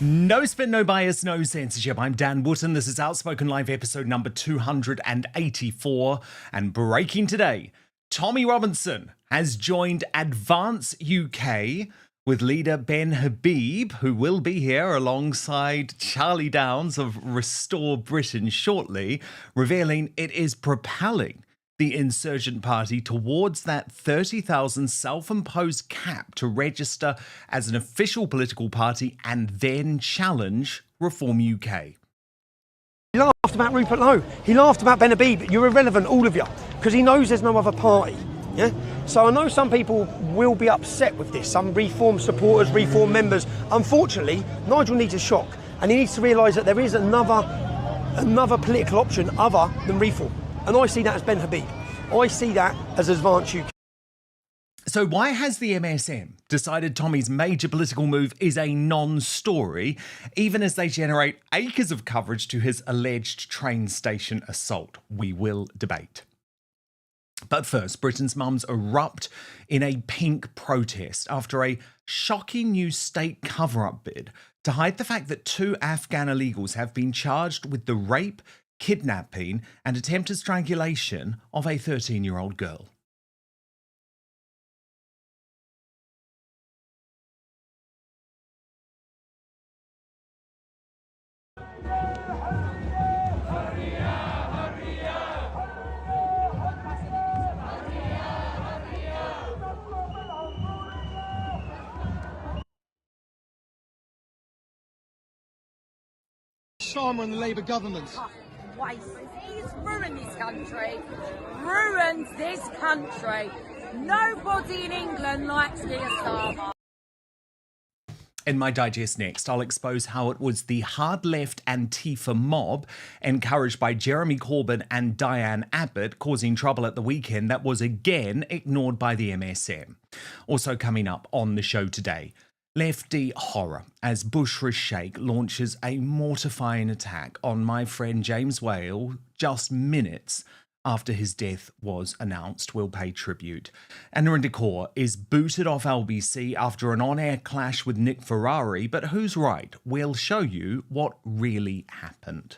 No spin, no bias, no censorship. I'm Dan Wootton. This is Outspoken Live episode number 284. And breaking today, Tommy Robinson has joined Advance UK with leader Ben Habib, who will be here alongside Charlie Downs of Restore Britain shortly, revealing it is propelling the insurgent party towards that 30,000 self-imposed cap to register as an official political party and then challenge Reform UK. He laughed about Rupert Lowe. He laughed about Ben Habib. You're irrelevant, all of you, because he knows there's no other party. Yeah. So I know some people will be upset with this. Some Reform supporters, Reform members. Unfortunately, Nigel needs a shock, and he needs to realise that there is another political option other than Reform. And I see that as Ben Habib. I see that as Advance UK. So why has the MSM decided Tommy's major political move is a non-story, even as they generate acres of coverage to his alleged train station assault? We will debate. But first, Britain's mums erupt in a pink protest after a shocking new state cover-up bid to hide the fact that 2 Afghan illegals have been charged with the rape, kidnapping and attempted strangulation of a 13-year-old girl. Sharma and the Labour government. Waste. He's ruined this country. Ruined this country. Nobody in England likes Keir Starmer. In my digest next, I'll expose how it was the hard-left Antifa mob, encouraged by Jeremy Corbyn and Diane Abbott, causing trouble at the weekend that was again ignored by the MSM. Also coming up on the show today, Leftie horror as Bushra Sheik launches a mortifying attack on my friend James Whale just minutes after his death was announced. We'll pay tribute. And Narinder Kaur is booted off LBC after an on-air clash with Nick Ferrari, but who's right? We'll show you what really happened.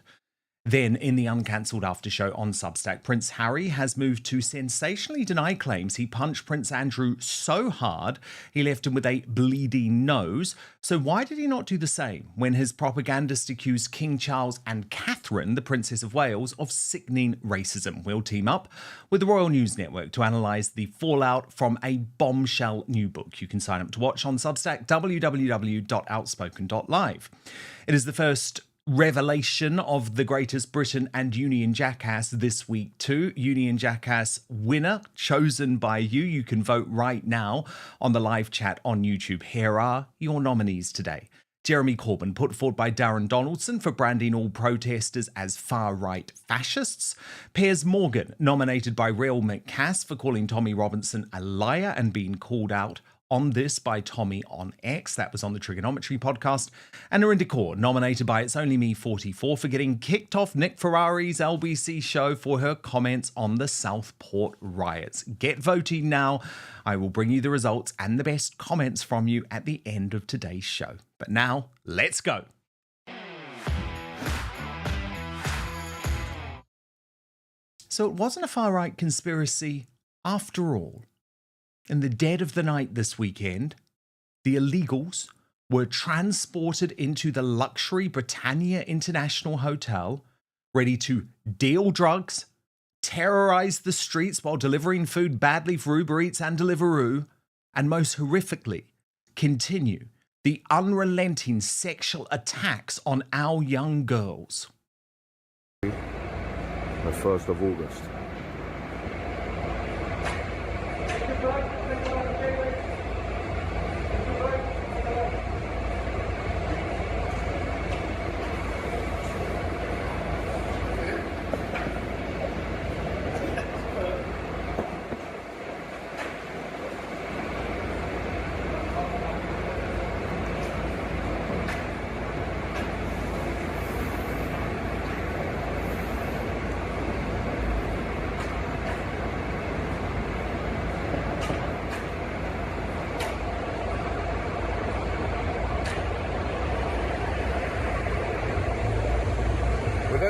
Then, in the uncancelled after show on Substack, Prince Harry has moved to sensationally deny claims he punched Prince Andrew so hard he left him with a bleeding nose. So why did he not do the same when his propagandist accused King Charles and Catherine, the Princess of Wales, of sickening racism? We'll team up with the Royal News Network to analyse the fallout from a Bombshell new book. You can sign up to watch on Substack, www.outspoken.live. It is the first revelation of the Greatest Britain and Union Jackass this week too. Union Jackass winner chosen by you. You can vote right now on the live chat on YouTube. Here are your nominees today. Jeremy Corbyn, put forward by Darren Donaldson for branding all protesters as far-right fascists. Piers Morgan, nominated by Real McCass for calling Tommy Robinson a liar and being called out on this by Tommy on X. That was on the Trigonometry podcast. And Narinder Kaur, nominated by It's Only Me 44 for getting kicked off Nick Ferrari's LBC show for her comments on the Southport riots. Get voting now. I will bring you the results and the best comments from you at the end of today's show. But now, let's go. So it wasn't a far-right conspiracy after all. In the dead of the night this weekend, the illegals were transported into the luxury Britannia International Hotel, ready to deal drugs, terrorize the streets while delivering food badly for Uber Eats and Deliveroo, and most horrifically, continue the unrelenting sexual attacks on our young girls. The 1st of August.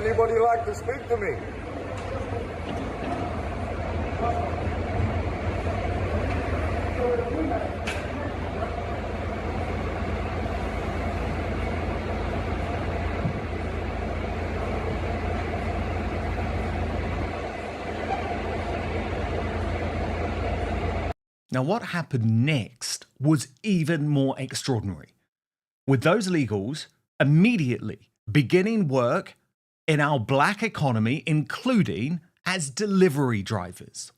anybody like to speak to me? Now, what happened next was even more extraordinary, with those illegals immediately beginning work in our black economy, including as delivery drivers.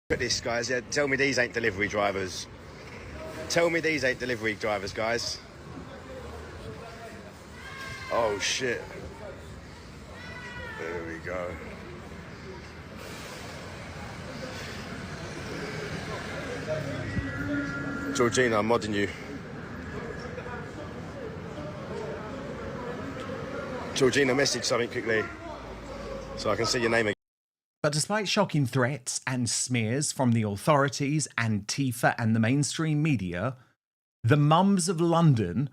Look at this, guys. Yeah, tell me these ain't delivery drivers. Tell me these ain't delivery drivers, guys. Oh, shit. There we go. Georgina, I'm modding you. Georgina, message something quickly so I can see your name again. But despite shocking threats and smears from the authorities, Antifa, and the mainstream media, the mums of London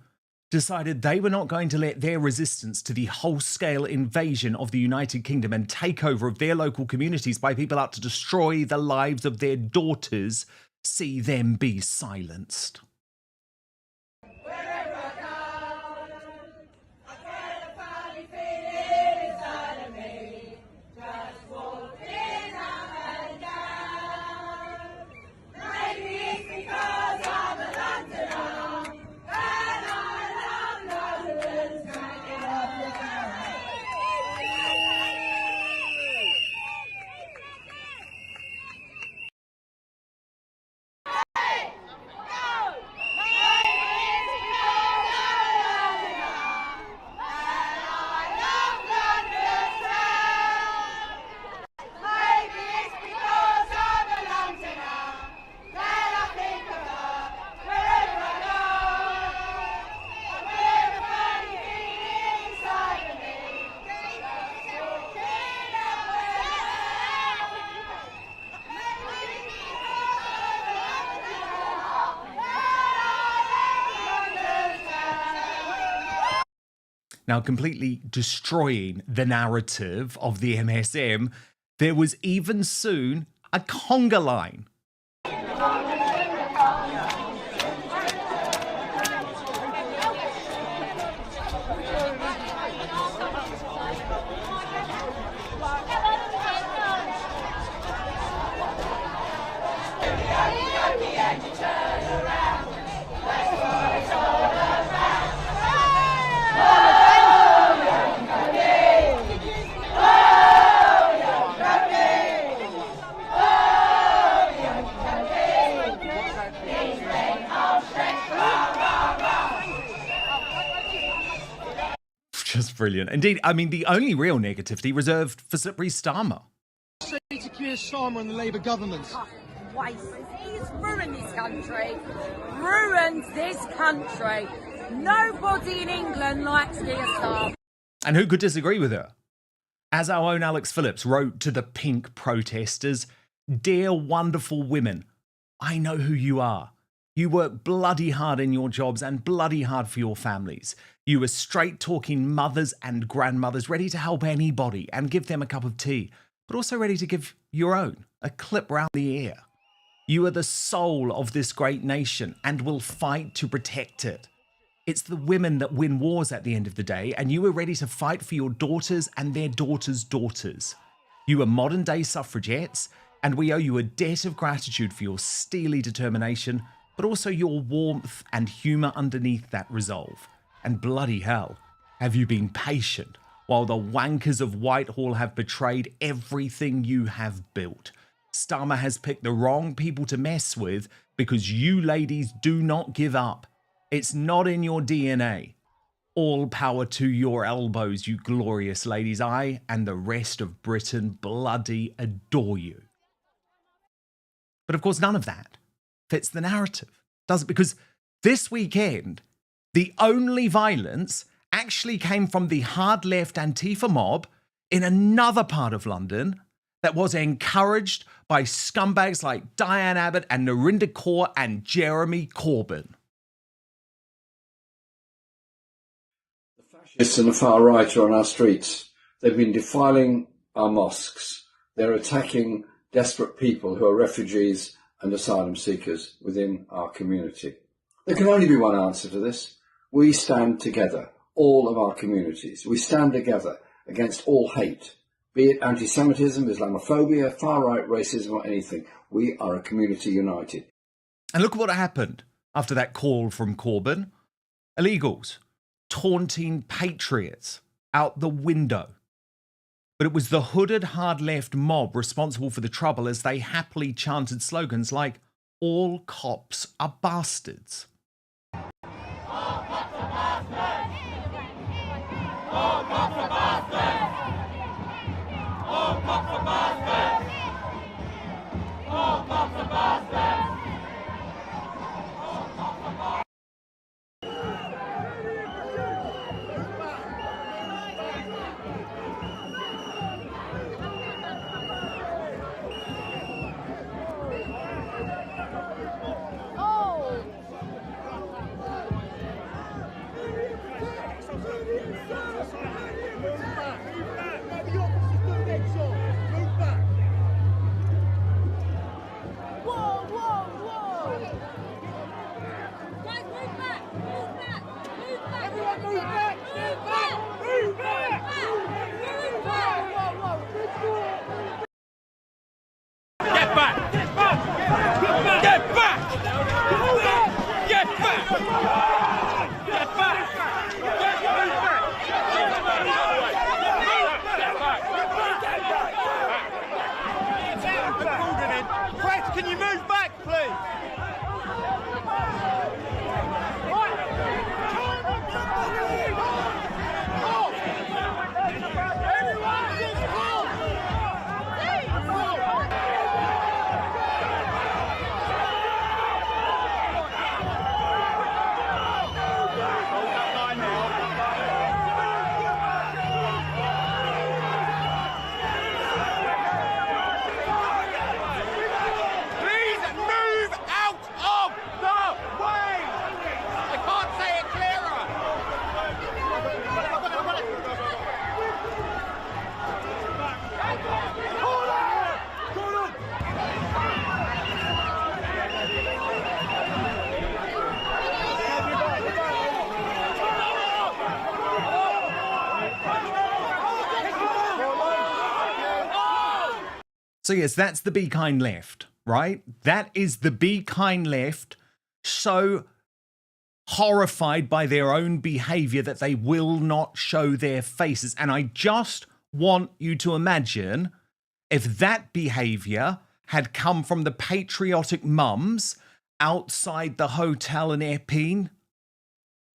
decided they were not going to let their resistance to the whole-scale invasion of the United Kingdom and takeover of their local communities by people out to destroy the lives of their daughters see them be silenced. Now, completely destroying the narrative of the MSM, there was even soon a conga line. Just brilliant. Indeed, I mean, the only real negativity reserved for slippery Starmer. Say to Keir Starmer and the Labour government. Waste. He's ruined this country. Ruined this country. Nobody in England likes Keir Starmer. And who could disagree with her? As our own Alex Phillips wrote to the pink protesters, "Dear wonderful women, I know who you are. You work bloody hard in your jobs and bloody hard for your families. You are straight-talking mothers and grandmothers ready to help anybody and give them a cup of tea, but also ready to give your own a clip round the ear. You are the soul of this great nation and will fight to protect it. It's the women that win wars at the end of the day, and you are ready to fight for your daughters and their daughters' daughters. You are modern-day suffragettes, and we owe you a debt of gratitude for your steely determination, but also your warmth and humour underneath that resolve. And bloody hell, have you been patient while the wankers of Whitehall have betrayed everything you have built? Starmer has picked the wrong people to mess with because you ladies do not give up. It's not in your DNA. All power to your elbows, you glorious ladies. I and the rest of Britain bloody adore you." But of course, none of that fits the narrative, does it? Because this weekend, the only violence actually came from the hard left Antifa mob in another part of London that was encouraged by scumbags like Diane Abbott and Narendra Kaur and Jeremy Corbyn. Fascists and the far right are on our streets. They've been defiling our mosques. They're attacking desperate people who are refugees and asylum seekers within our community. There can only be one answer to this. We stand together, all of our communities. We stand together against all hate, be it anti-Semitism, Islamophobia, far-right racism or anything. We are a community united. And look what happened after that call from Corbyn. Illegals taunting patriots out the window. But it was the hooded hard left mob responsible for the trouble as they happily chanted slogans like, "All cops are bastards." All cops are bastards! All cops are bastards! All cops are bastards! All cops are bastards! Can you move back, please? So yes, that's the Be Kind left, right? That is the Be Kind left, so horrified by their own behavior that they will not show their faces. And I just want you to imagine if that behavior had come from the patriotic mums outside the hotel in Erpin,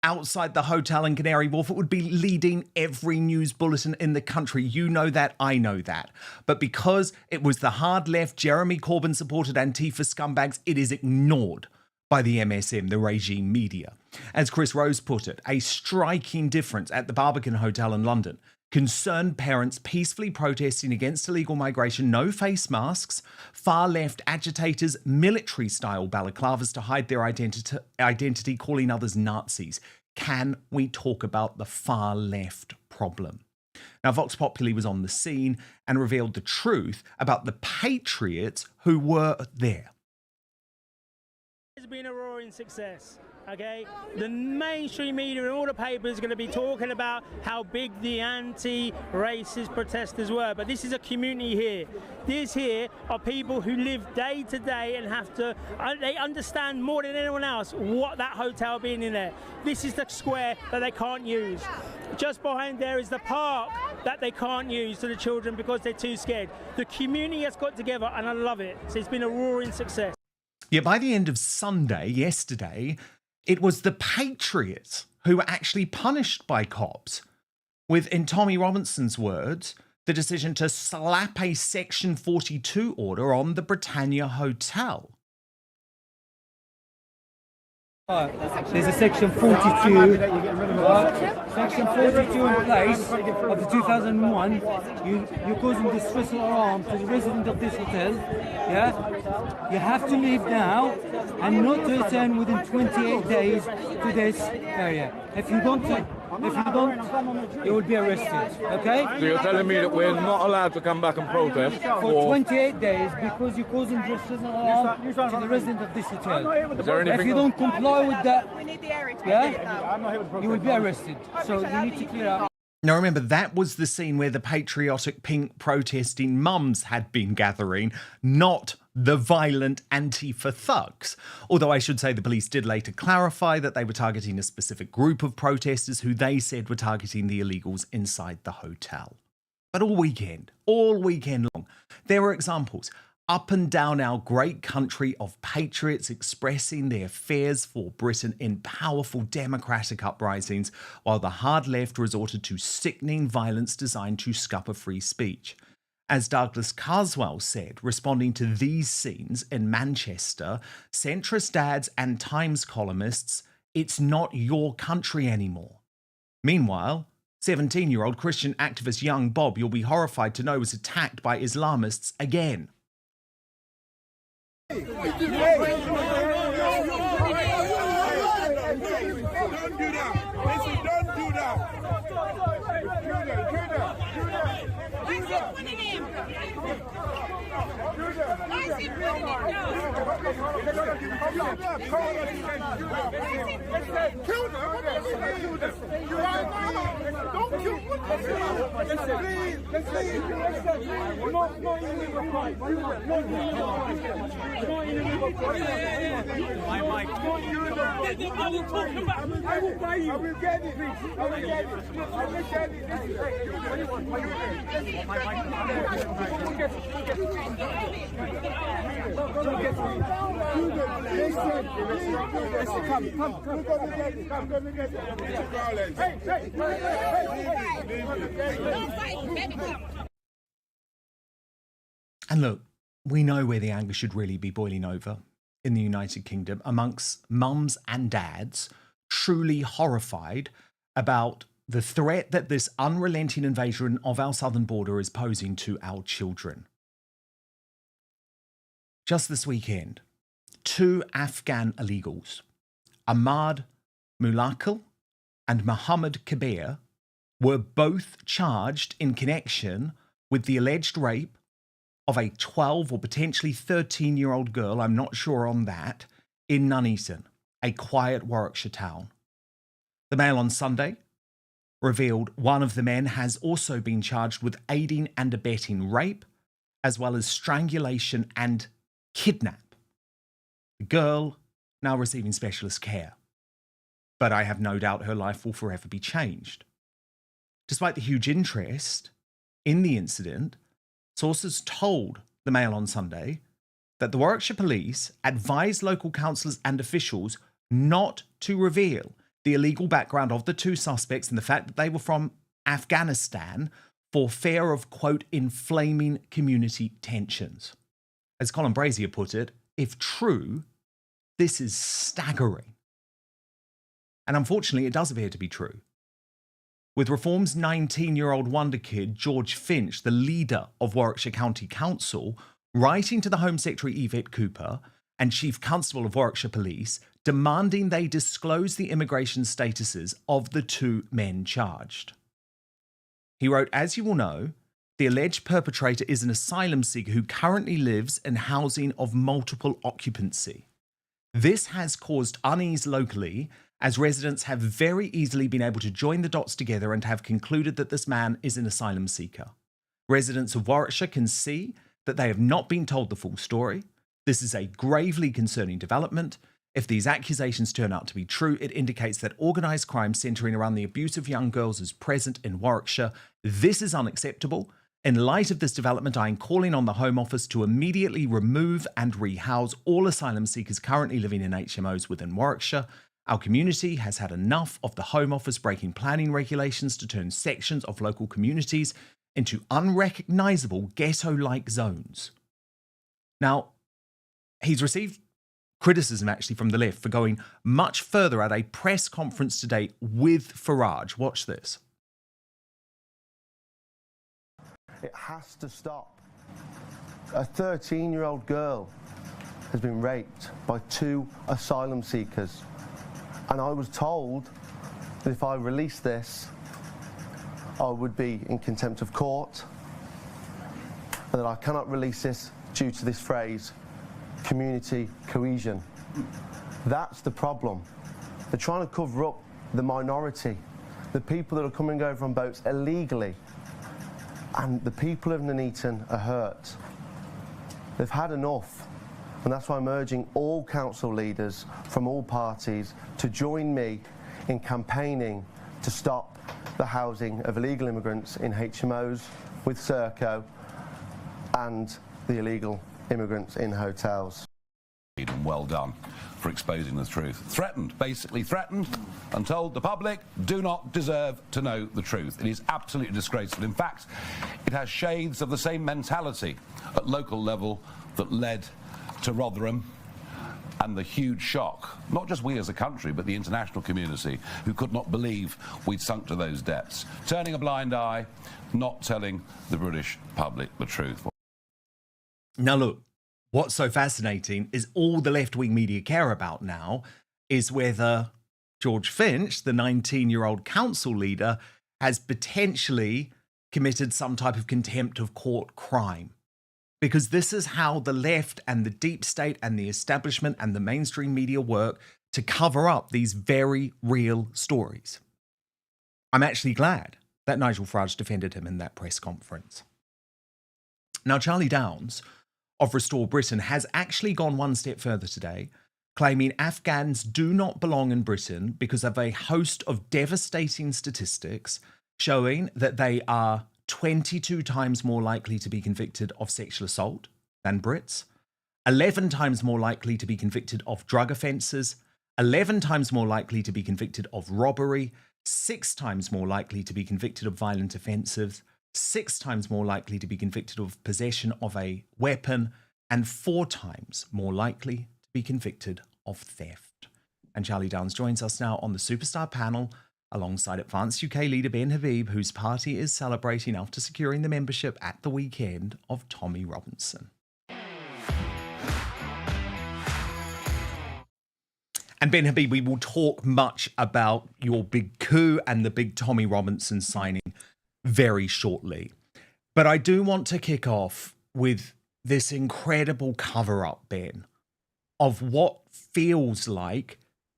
outside the hotel in Canary Wharf, it would be leading every news bulletin in the country. You know that, I know that. But because it was the hard left, Jeremy Corbyn supported Antifa scumbags, it is ignored by the MSM, the regime media. As Chris Rose put it, a striking difference at the Barbican Hotel in London. Concerned parents peacefully protesting against illegal migration, no face masks, far-left agitators, military-style balaclavas to hide their identity, calling others Nazis. Can we talk about the far-left problem? Now, Vox Populi was on the scene and revealed the truth about the patriots who were there. It's been a roaring success. Okay, the mainstream media and all the papers are going to be talking about how big the anti-racist protesters were, but this is a community here. These here are people who live day to day and have to, they understand more than anyone else what that hotel being in there. This is the square that they can't use. Just behind there is the park that they can't use to the children because they're too scared. The community has got together and I love it. So it's been a roaring success. Yeah, by the end of Sunday, yesterday, it was the patriots who were actually punished by cops with, in Tommy Robinson's words, the decision to slap a Section 42 order on the Britannia Hotel. There's a Section 42, Section 42 in place of the 2001. You're causing distress or harm to the resident of this hotel. Yeah, you have to leave now and not return within 28 days to this area. If you don't If you don't, you will be arrested, okay? So you're telling me that we're not allowed to come back and protest For 28 days because you're causing distress and alarm to the resident of this hotel. Is there anything If you don't comply with that, We need the area to yeah, you will be arrested. So you need to clear out. Now remember, that was the scene where the patriotic pink protesting mums had been gathering, not the violent Antifa thugs. Although I should say the police did later clarify that they were targeting a specific group of protesters who they said were targeting the illegals inside the hotel. But all weekend long, there were examples up and down our great country of patriots expressing their fears for Britain in powerful democratic uprisings, while the hard left resorted to sickening violence designed to scupper free speech. As Douglas Carswell said, responding to these scenes in Manchester, centrist dads and Times columnists, it's not your country anymore. Meanwhile, 17-year-old Christian activist young Bob, you'll be horrified to know, was attacked by Islamists again. Don't do that. Listen, don't do that. And look, we know where the anger should really be boiling over in the United Kingdom amongst mums and dads truly horrified about the threat that this unrelenting invasion of our southern border is posing to our children. Just this weekend, 2 Afghan illegals, Ahmad Mulakal and Muhammad Kabir, were both charged in connection with the alleged rape of a 12 or potentially 13-year-old girl, I'm not sure on that, in Nuneaton, a quiet Warwickshire town. The Mail on Sunday revealed one of the men has also been charged with aiding and abetting rape, as well as strangulation and kidnap. The girl now receiving specialist care. But I have no doubt her life will forever be changed. Despite the huge interest in the incident, sources told the Mail on Sunday that the Warwickshire Police advised local councillors and officials not to reveal the illegal background of the 2 suspects and the fact that they were from Afghanistan for fear of, quote, inflaming community tensions. As Colin Brazier put it, if true, this is staggering. And unfortunately, it does appear to be true. With Reform's 19-year-old wonder kid, George Finch, the leader of Warwickshire County Council, writing to the Home Secretary Yvette Cooper and Chief Constable of Warwickshire Police, demanding they disclose the immigration statuses of the 2 men charged. He wrote, as you will know, the alleged perpetrator is an asylum seeker who currently lives in housing of multiple occupancy. This has caused unease locally, as residents have very easily been able to join the dots together and have concluded that this man is an asylum seeker. Residents of Warwickshire can see that they have not been told the full story. This is a gravely concerning development. If these accusations turn out to be true, it indicates that organised crime centering around the abuse of young girls is present in Warwickshire. This is unacceptable. In light of this development, I am calling on the Home Office to immediately remove and rehouse all asylum seekers currently living in HMOs within Warwickshire. Our community has had enough of the Home Office breaking planning regulations to turn sections of local communities into unrecognisable ghetto-like zones. Now, he's received criticism actually from the left for going much further at a press conference today with Farage. Watch this. It has to stop. A 13-year-old girl has been raped by 2 asylum seekers. And I was told that if I release this, I would be in contempt of court, and that I cannot release this due to this phrase, community cohesion. That's the problem. They're trying to cover up the minority, the people that are coming over on boats illegally, and the people of Nuneaton are hurt. They've had enough, and that's why I'm urging all council leaders from all parties to join me in campaigning to stop the housing of illegal immigrants in HMOs with Serco and the illegal immigrants in hotels. And well done for exposing the truth. Threatened, basically threatened, and told the public do not deserve to know the truth. It is absolutely disgraceful. In fact, it has shades of the same mentality at local level that led to Rotherham and the huge shock, not just we as a country, but the international community, who could not believe we'd sunk to those depths. Turning a blind eye, not telling the British public the truth. Now look, what's so fascinating is all the left-wing media care about now is whether George Finch, the 19-year-old council leader, has potentially committed some type of contempt of court crime. Because this is how the left and the deep state and the establishment and the mainstream media work to cover up these very real stories. I'm actually glad that Nigel Farage defended him in that press conference. Now, Charlie Downs of Restore Britain has actually gone one step further today, claiming Afghans do not belong in Britain because of a host of devastating statistics showing that they are 22 times more likely to be convicted of sexual assault than Brits, 11 times more likely to be convicted of drug offences, 11 times more likely to be convicted of robbery, 6 times more likely to be convicted of violent offences, 6 times more likely to be convicted of possession of a weapon, and 4 times more likely to be convicted of theft. And Charlie Downs joins us now on the Superstar panel alongside Advanced UK leader Ben Habib, whose party is celebrating after securing the membership at the weekend of Tommy Robinson. And Ben Habib, we will talk much about your big coup and the big Tommy Robinson signing very shortly. But I do want to kick off with this incredible cover-up, Ben, of what feels like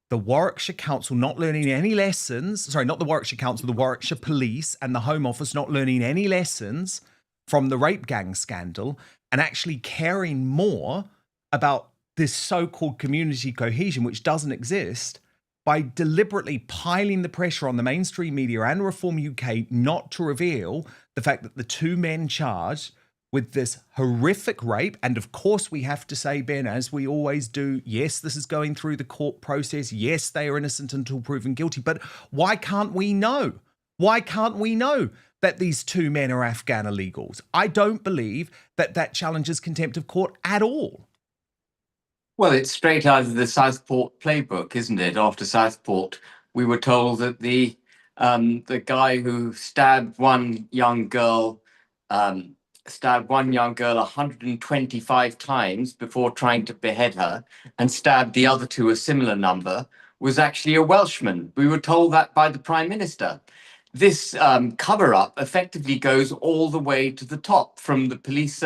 the Warwickshire Council not learning any lessons, sorry, not the Warwickshire Council, the Warwickshire Police and the Home Office not learning any lessons from the rape gang scandal and actually caring more about this so-called community cohesion, which doesn't exist, by deliberately piling the pressure on the mainstream media and Reform UK not to reveal the fact that the 2 men charged with this horrific rape, and of course we have to say, Ben, as we always do, yes, this is going through the court process, yes, they are innocent until proven guilty, but why can't we know? Why can't we know that these 2 men are Afghan illegals? I don't believe that that challenges contempt of court at all. Well, it's straight out of the Southport playbook, isn't it? After Southport, we were told that the guy who stabbed one young girl 125 times before trying to behead her and stabbed the other 2 a similar number was actually a Welshman. We were told that by the Prime Minister. This cover-up effectively goes all the way to the top, from the police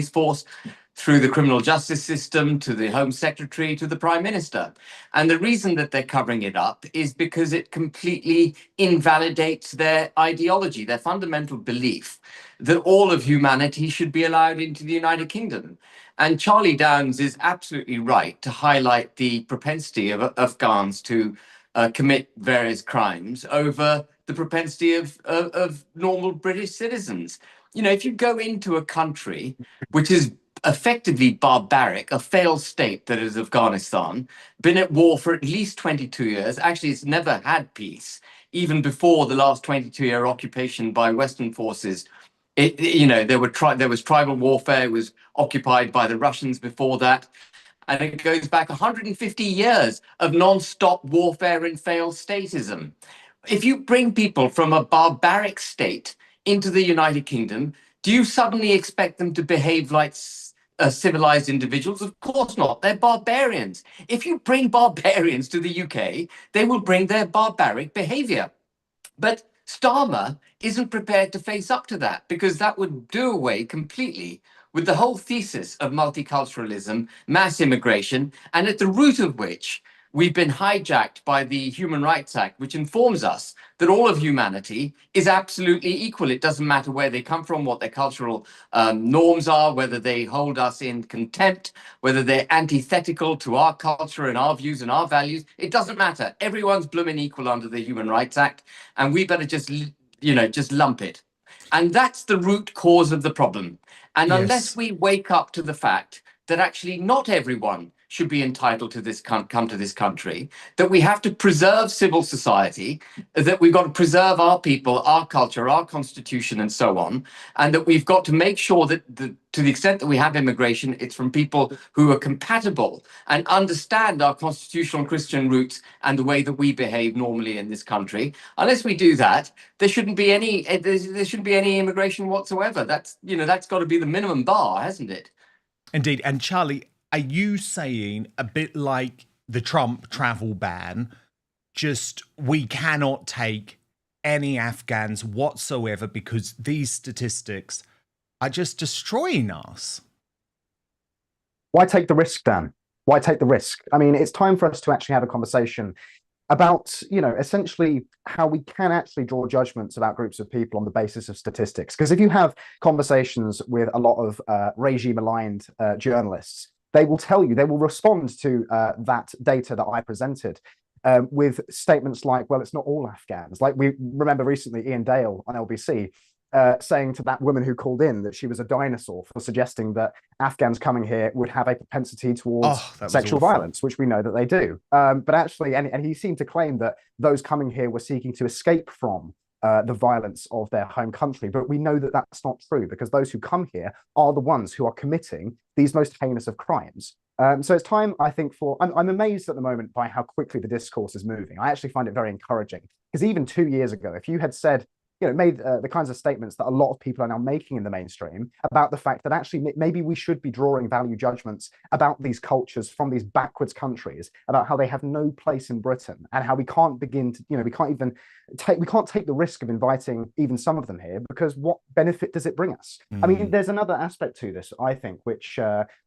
force, through the criminal justice system, to the Home Secretary, to the Prime Minister. And the reason that they're covering it up is because it completely invalidates their ideology, their fundamental belief that all of humanity should be allowed into the United Kingdom. And Charlie Downs is absolutely right to highlight the propensity of Afghans to commit various crimes over the propensity of normal British citizens. You know, if you go into a country which is effectively barbaric, a failed state that is Afghanistan, been at war for at least 22 years. Actually, it's never had peace, even before the last 22-year occupation by Western forces. There was tribal warfare. It was occupied by the Russians before that. And it goes back 150 years of non-stop warfare and failed statism. If you bring people from a barbaric state into the United Kingdom, do you suddenly expect them to behave like civilized individuals? Of course not. They're barbarians. If you bring barbarians to the UK, they will bring their barbaric behavior. But Starmer isn't prepared to face up to that, because that would do away completely with the whole thesis of multiculturalism, mass immigration, and at the root of which we've been hijacked by the Human Rights Act, which informs us that all of humanity is absolutely equal. It doesn't matter where they come from, what their cultural norms are, whether they hold us in contempt, whether they're antithetical to our culture and our views and our values. It doesn't matter. Everyone's blooming equal under the Human Rights Act, and we better just, just lump it. And that's the root cause of the problem. And unless we wake up to the fact that actually not everyone should be entitled to this come to this country, that we have to preserve civil society, that we've got to preserve our people, our culture, our constitution, and so on, and that we've got to make sure that to the extent that we have immigration, it's from people who are compatible and understand our constitutional and Christian roots and the way that we behave normally in this country. Unless we do that, there shouldn't be any immigration whatsoever. That's got to be the minimum bar, hasn't it? Indeed. And Charlie, are you saying a bit like the Trump travel ban, just we cannot take any Afghans whatsoever because these statistics are just destroying us? Why take the risk, Dan? Why take the risk? I mean, it's time for us to actually have a conversation about, essentially how we can actually draw judgments about groups of people on the basis of statistics. Because if you have conversations with a lot of regime-aligned journalists, they will tell you, they will respond to that data that I presented with statements like, well, it's not all Afghans. Like we remember recently Ian Dale on LBC saying to that woman who called in that she was a dinosaur for suggesting that Afghans coming here would have a propensity towards sexual violence, which we know that they do. But actually, and he seemed to claim that those coming here were seeking to escape from the violence of their home country. But we know that that's not true, because those who come here are the ones who are committing these most heinous of crimes. So it's time, I think, I'm amazed at the moment by how quickly the discourse is moving. I actually find it very encouraging, because even 2 years ago, if you had said, made the kinds of statements that a lot of people are now making in the mainstream about the fact that actually maybe we should be drawing value judgments about these cultures from these backwards countries, about how they have no place in Britain, and how we can't begin to, we can't take the risk of inviting even some of them here, because what benefit does it bring us? I mean, there's another aspect to this, I think, which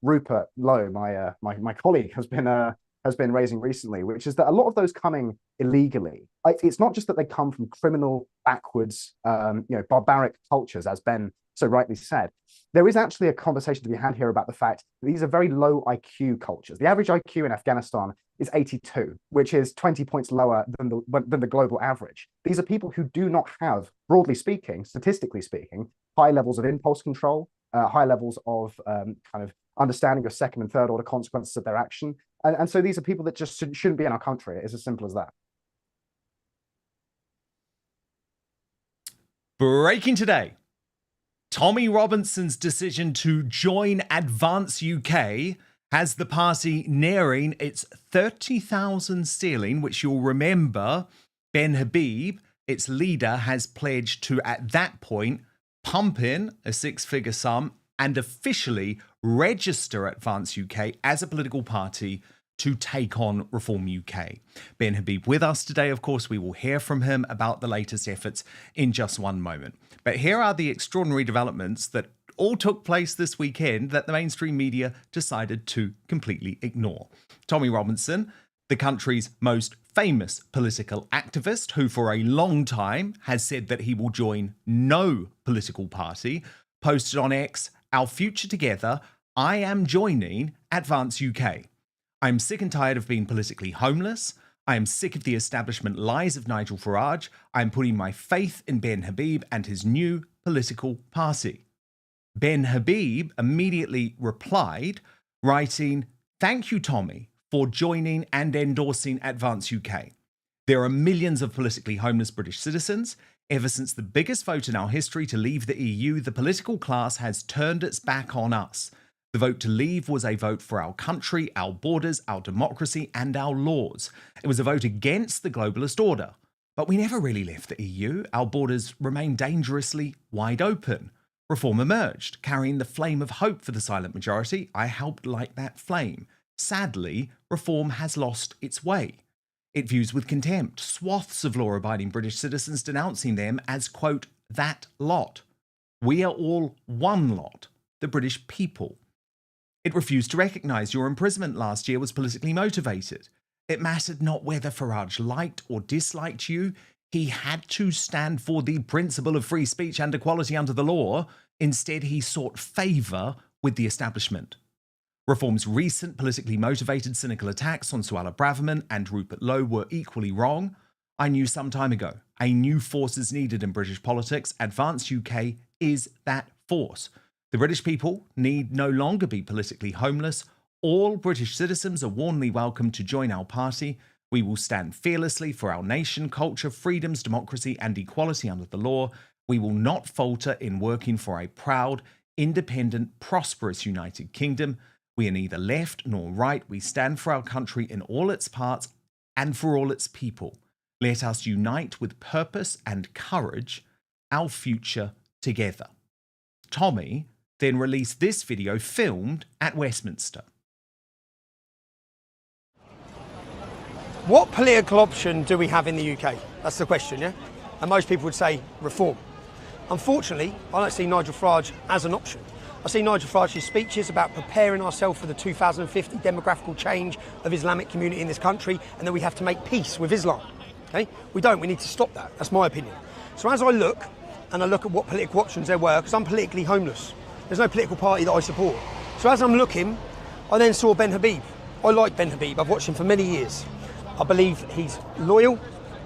Rupert Lowe, my colleague, has been raising recently, which is that a lot of those coming illegally, it's not just that they come from criminal, backwards, barbaric cultures, as Ben so rightly said. There is actually a conversation to be had here about the fact that these are very low IQ cultures. The average IQ in Afghanistan is 82, which is 20 points lower than the global average. These are people who do not have, broadly speaking, statistically speaking, high levels of impulse control, high levels of kind of understanding of second and third order consequences of their action. And so these are people that just shouldn't be in our country. It's as simple as that. Breaking today. Tommy Robinson's decision to join Advance UK has the party nearing its 30,000 ceiling, which you'll remember Ben Habib, its leader, has pledged to, at that point, pump in a six-figure sum and officially register Advance UK as a political party to take on Reform UK. Ben Habib with us today. Of course, we will hear from him about the latest efforts in just one moment. But here are the extraordinary developments that all took place this weekend that the mainstream media decided to completely ignore. Tommy Robinson, the country's most famous political activist, who for a long time has said that he will join no political party, posted on X, "Our future together, I am joining Advance UK. I'm sick and tired of being politically homeless. I am sick of the establishment lies of Nigel Farage. I'm putting my faith in Ben Habib and his new political party." Ben Habib immediately replied, writing, "Thank you, Tommy, for joining and endorsing Advance UK. There are millions of politically homeless British citizens. Ever since the biggest vote in our history to leave the EU, the political class has turned its back on us. The vote to leave was a vote for our country, our borders, our democracy, and our laws. It was a vote against the globalist order. But we never really left the EU. Our borders remain dangerously wide open. Reform emerged, carrying the flame of hope for the silent majority. I helped light that flame. Sadly, Reform has lost its way. It views with contempt swaths of law-abiding British citizens, denouncing them as, quote, that lot. We are all one lot, the British people. It refused to recognise your imprisonment last year was politically motivated. It mattered not whether Farage liked or disliked you. He had to stand for the principle of free speech and equality under the law. Instead, he sought favour with the establishment. Reform's recent politically motivated cynical attacks on Suella Braverman and Rupert Lowe were equally wrong. I knew some time ago a new force is needed in British politics. Advance UK is that force. The British people need no longer be politically homeless. All British citizens are warmly welcome to join our party. We will stand fearlessly for our nation, culture, freedoms, democracy and equality under the law. We will not falter in working for a proud, independent, prosperous United Kingdom. We are neither left nor right. We stand for our country in all its parts and for all its people. Let us unite with purpose and courage, our future together. Tommy then released this video filmed at Westminster. What political option do we have in the UK? That's the question, yeah? And most people would say reform. Unfortunately, I don't see Nigel Farage as an option. I see Nigel Farage's speeches about preparing ourselves for the 2050 demographical change of Islamic community in this country, and then we have to make peace with Islam. Okay? We don't. We need to stop that. That's my opinion. So as I look at what political options there were, because I'm politically homeless. There's no political party that I support. So as I'm looking, I then saw Ben Habib. I like Ben Habib. I've watched him for many years. I believe he's loyal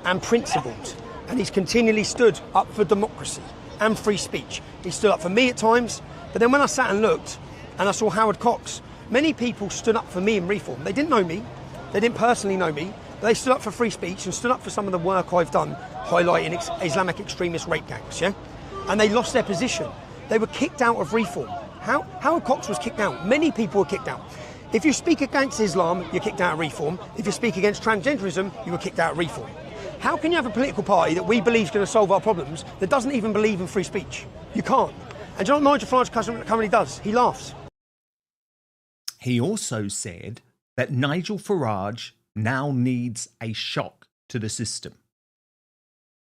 and principled, and he's continually stood up for democracy and free speech. He stood up for me at times, but then when I sat and looked and I saw Howard Cox, many people stood up for me in Reform. They didn't know me, they didn't personally know me, but they stood up for free speech and stood up for some of the work I've done highlighting Islamic extremist rape gangs, yeah? And they lost their position. They were kicked out of Reform. Howard Cox was kicked out. Many people were kicked out. If you speak against Islam, you're kicked out of Reform. If you speak against transgenderism, you were kicked out of Reform. How can you have a political party that we believe is going to solve our problems that doesn't even believe in free speech? You can't. And do you know what Nigel Farage currently does? He laughs. He also said that Nigel Farage now needs a shock to the system.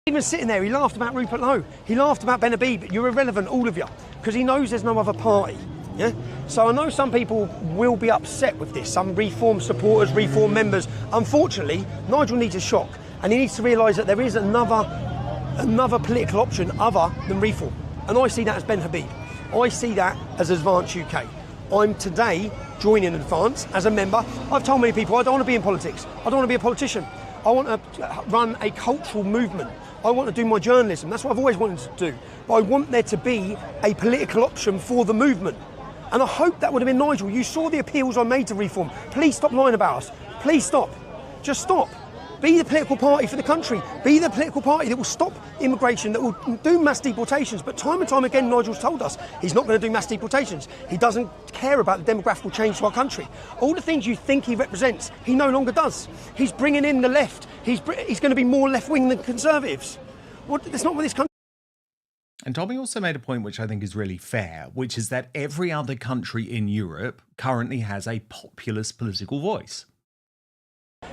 Even sitting there, he laughed about Rupert Lowe. He laughed about Ben Habib. You're irrelevant, all of you, because he knows there's no other party. Yeah? So I know some people will be upset with this, some Reform supporters, Reform members. Unfortunately, Nigel needs a shock, and he needs to realise that there is another political option other than Reform. And I see that as Ben Habib. I see that as Advance UK. I'm today joining Advance as a member. I've told many people I don't want to be in politics. I don't want to be a politician. I want to run a cultural movement. I want to do my journalism. That's what I've always wanted to do. But I want there to be a political option for the movement. And I hope that would have been Nigel. You saw the appeals I made to Reform. Please stop lying about us. Please stop. Just stop. Be the political party for the country. Be the political party that will stop immigration, that will do mass deportations. But time and time again, Nigel's told us he's not going to do mass deportations. He doesn't care about the demographical change to our country. All the things you think he represents, he no longer does. He's bringing in the left. He's going to be more left-wing than Conservatives. That's not what this country... And Tommy also made a point which I think is really fair, which is that every other country in Europe currently has a populist political voice.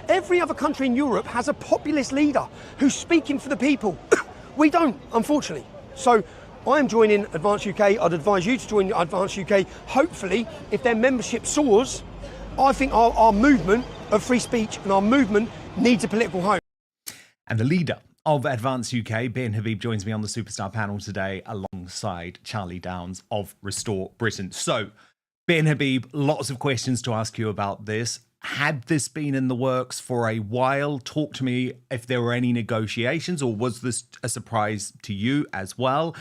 Every other country in Europe has a populist leader who's speaking for the people. We don't, unfortunately. So I'm joining Advance UK. I'd advise you to join Advance UK. Hopefully, if their membership soars, I think our movement of free speech and our movement needs a political home. And the leader of Advance UK, Ben Habib, joins me on the Superstar panel today alongside Charlie Downs of Restore Britain. So, Ben Habib, lots of questions to ask you about this. Had this been in the works for a while? Talk to me if there were any negotiations, or was this a surprise to you as well?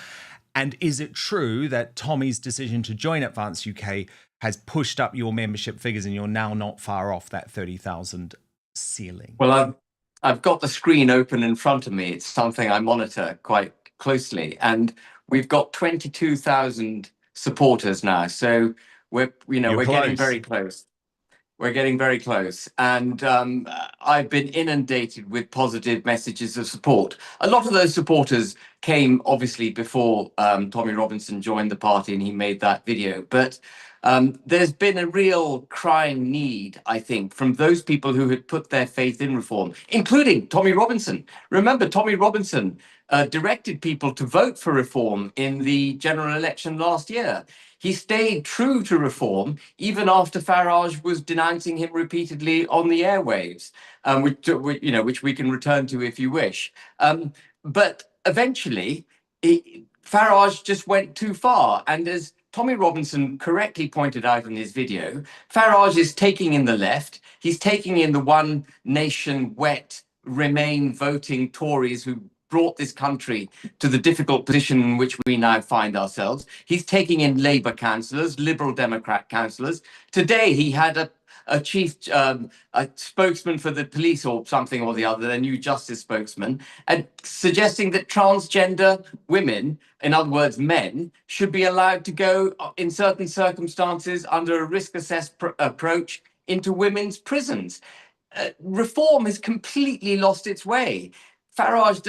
And is it true that Tommy's decision to join Advance UK has pushed up your membership figures and you're now not far off that 30,000 ceiling? Well, I've got the screen open in front of me. It's something I monitor quite closely. And we've got 22,000 supporters now. So we're getting very close. We're getting very close. And I've been inundated with positive messages of support. A lot of those supporters came obviously before Tommy Robinson joined the party and he made that video. But there's been a real crying need, I think, from those people who had put their faith in reform, including Tommy Robinson. Remember, Tommy Robinson directed people to vote for reform in the general election last year. He stayed true to reform even after Farage was denouncing him repeatedly on the airwaves, which we can return to if you wish. But eventually, Farage just went too far. And as Tommy Robinson correctly pointed out in his video, Farage is taking in the left. He's taking in the one nation wet Remain voting Tories who brought this country to the difficult position in which we now find ourselves. He's taking in Labour councillors, Liberal Democrat councillors. Today, he had a chief a spokesman for the police or something or the other, their new justice spokesman, and suggesting that transgender women, in other words, men, should be allowed to go in certain circumstances under a risk-assessed approach into women's prisons. Reform has completely lost its way. Farage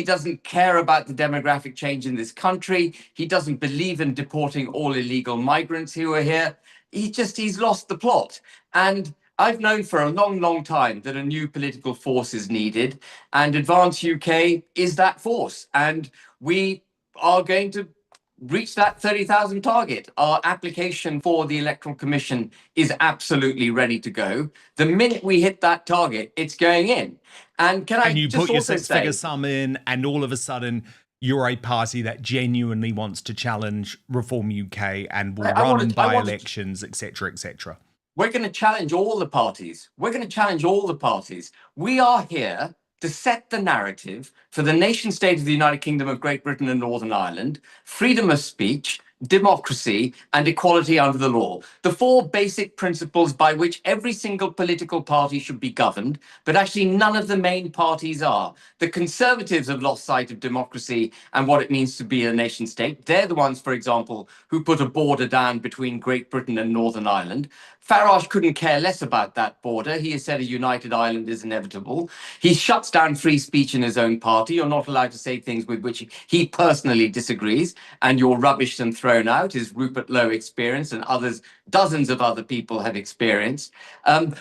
doesn't care about the demographic change in this country. He doesn't believe in deporting all illegal migrants who are here. He's lost the plot. And I've known for a long, long time that a new political force is needed, and Advance UK is that force. And we are going to reach that 30,000 target. Our application for the Electoral Commission is absolutely ready to go. The minute we hit that target, it's going in. And you put your six-figure sum in, and all of a sudden you're a party that genuinely wants to challenge Reform UK and will run by-elections, etc., etc. We're going to challenge all the parties. We're going to challenge all the parties. We are here to set the narrative for the nation state of the United Kingdom of Great Britain and Northern Ireland, freedom of speech, democracy, and equality under the law. The four basic principles by which every single political party should be governed, but actually none of the main parties are. The Conservatives have lost sight of democracy and what it means to be a nation state. They're the ones, for example, who put a border down between Great Britain and Northern Ireland. Farage couldn't care less about that border. He has said a united Ireland is inevitable. He shuts down free speech in his own party. You're not allowed to say things with which he personally disagrees, and you're rubbished and thrown out, as Rupert Lowe experienced and others, dozens of other people have experienced.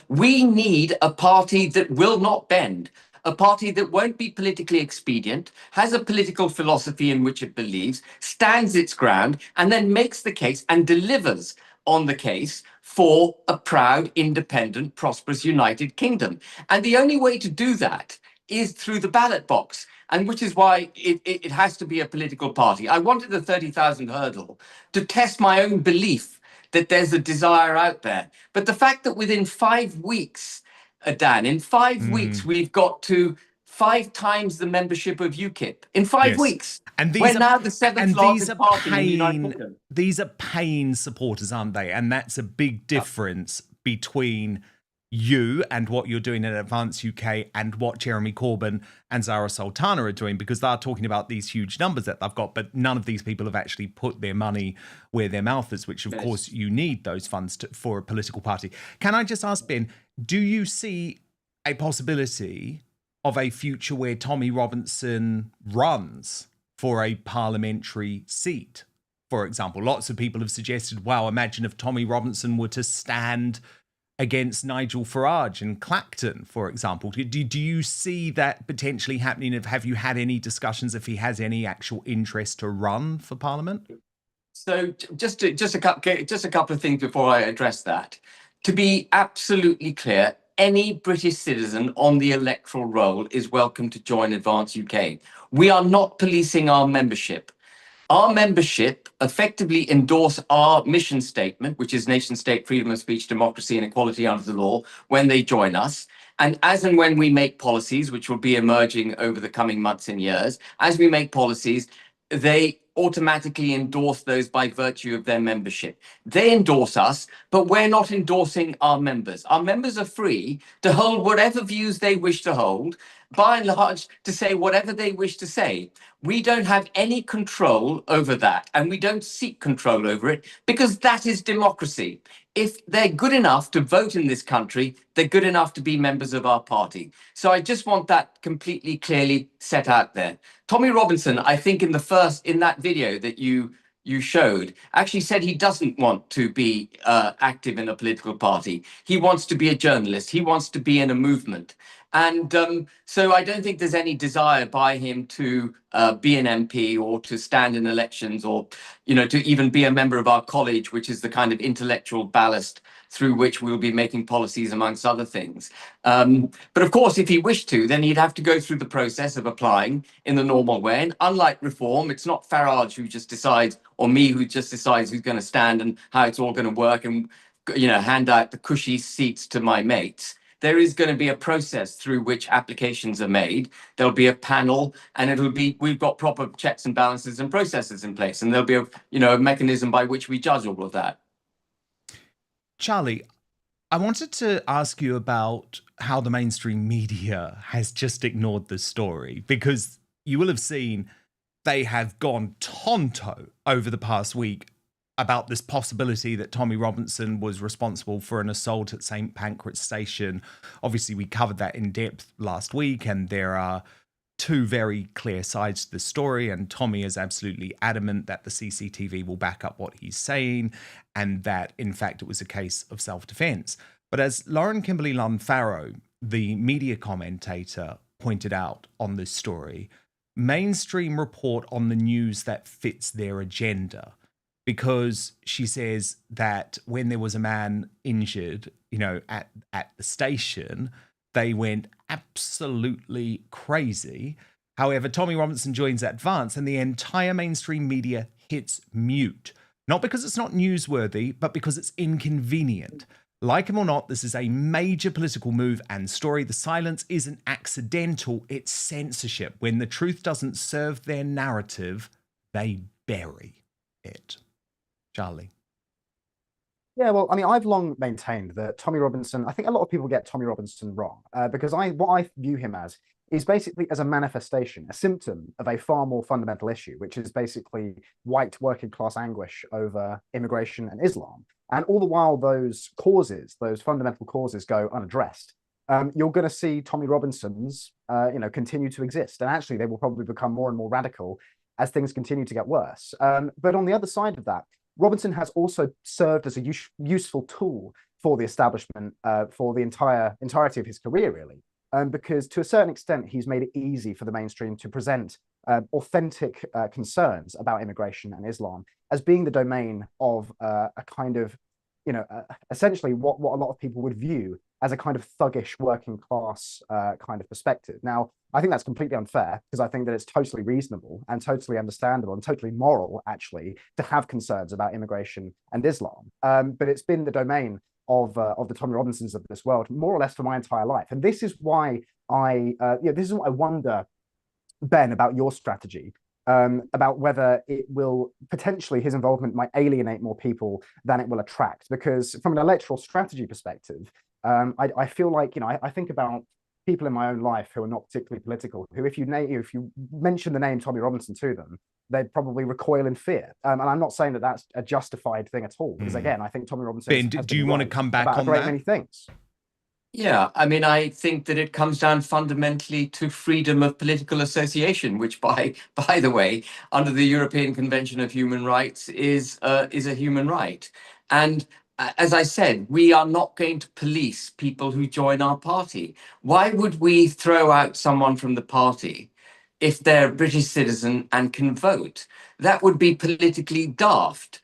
We need a party that will not bend, a party that won't be politically expedient, has a political philosophy in which it believes, stands its ground, and then makes the case and delivers on the case for a proud, independent, prosperous, united kingdom. And the only way to do that is through the ballot box, and which is why it has to be a political party. I wanted the 30,000 hurdle to test my own belief that there's a desire out there. But the fact that within 5 weeks, Dan, in 5 weeks, we've got to 5 times the membership of UKIP. In 5 weeks. And we're now the 7th largest party in the United Kingdom. These are paying supporters, aren't they? And that's a big difference between you and what you're doing at Advance UK and what Jeremy Corbyn and Zara Sultana are doing, because they're talking about these huge numbers that they've got, but none of these people have actually put their money where their mouth is, which of course you need those funds for a political party. Can I just ask, Ben, do you see a possibility of a future where Tommy Robinson runs for a parliamentary seat, for example? Lots of people have suggested, wow, imagine if Tommy Robinson were to stand against Nigel Farage in Clacton, for example. Do you see that potentially happening? Have you had any discussions if he has any actual interest to run for Parliament? So just a couple of things before I address that. To be absolutely clear, any British citizen on the electoral roll is welcome to join Advance UK. We are not policing our membership. Our membership effectively endorse our mission statement, which is nation state, freedom of speech, democracy and equality under the law, when they join us. And as and when we make policies, which will be emerging over the coming months and years, as we make policies, they automatically endorse those by virtue of their membership. They endorse us, but we're not endorsing our members. Our members are free to hold whatever views they wish to hold, by and large, to say whatever they wish to say. We don't have any control over that, and we don't seek control over it, because that is democracy. If they're good enough to vote in this country, they're good enough to be members of our party. So I just want that completely clearly set out there. Tommy Robinson, I think in that video that you showed, actually said he doesn't want to be active in a political party. He wants to be a journalist. He wants to be in a movement. And so I don't think there's any desire by him to be an MP or to stand in elections or, to even be a member of our college, which is the kind of intellectual ballast through which we'll be making policies, amongst other things. But of course, if he wished to, then he'd have to go through the process of applying in the normal way. And unlike reform, it's not Farage who just decides, or me who just decides who's going to stand and how it's all going to work and, hand out the cushy seats to my mates. There is going to be a process through which applications are made. There'll be a panel, and we've got proper checks and balances and processes in place. And there'll be a mechanism by which we judge all of that. Charlie, I wanted to ask you about how the mainstream media has just ignored the story, because you will have seen they have gone tonto over the past week about this possibility that Tommy Robinson was responsible for an assault at St. Pancras Station. Obviously, we covered that in depth last week, and there are two very clear sides to the story, and Tommy is absolutely adamant that the CCTV will back up what he's saying, and that, in fact, it was a case of self-defense. But as Lauren Kimberly Lunn Farrow, the media commentator, pointed out on this story, mainstream report on the news that fits their agenda. Because she says that when there was a man injured, at the station, they went absolutely crazy. However, Tommy Robinson joins that advance and the entire mainstream media hits mute. Not because it's not newsworthy, but because it's inconvenient. Like him or not, this is a major political move and story. The silence isn't accidental, it's censorship. When the truth doesn't serve their narrative, they bury it. Charlie. Yeah, well, I mean, I've long maintained that Tommy Robinson, I think a lot of people get Tommy Robinson wrong, because what I view him as is basically as a manifestation, a symptom of a far more fundamental issue, which is basically white working class anguish over immigration and Islam. And all the while those fundamental causes go unaddressed, you're going to see Tommy Robinsons, continue to exist. And actually, they will probably become more and more radical as things continue to get worse. But on the other side of that, Robinson has also served as a useful tool for the establishment for the entirety of his career, really, because to a certain extent, he's made it easy for the mainstream to present authentic concerns about immigration and Islam as being the domain of a kind of, essentially what a lot of people would view as a kind of thuggish working class kind of perspective. Now, I think that's completely unfair, because I think that it's totally reasonable and totally understandable and totally moral, actually, to have concerns about immigration and Islam. But it's been the domain of the Tommy Robinsons of this world, more or less, for my entire life. And this is why this is what I wonder, Ben, about your strategy, about whether it will potentially, his involvement might alienate more people than it will attract. Because from an electoral strategy perspective, I feel like, I think about people in my own life who are not particularly political, who if you mention the name Tommy Robinson to them, they'd probably recoil in fear. And I'm not saying that that's a justified thing at all, because again, I think Tommy Robinson. Ben, do you want to come back on that? Many things. Yeah, I mean, I think that it comes down fundamentally to freedom of political association, which, by the way, under the European Convention of Human Rights, is a human right. And as I said, we are not going to police people who join our party. Why would we throw out someone from the party if they're a British citizen and can vote? That would be politically daft.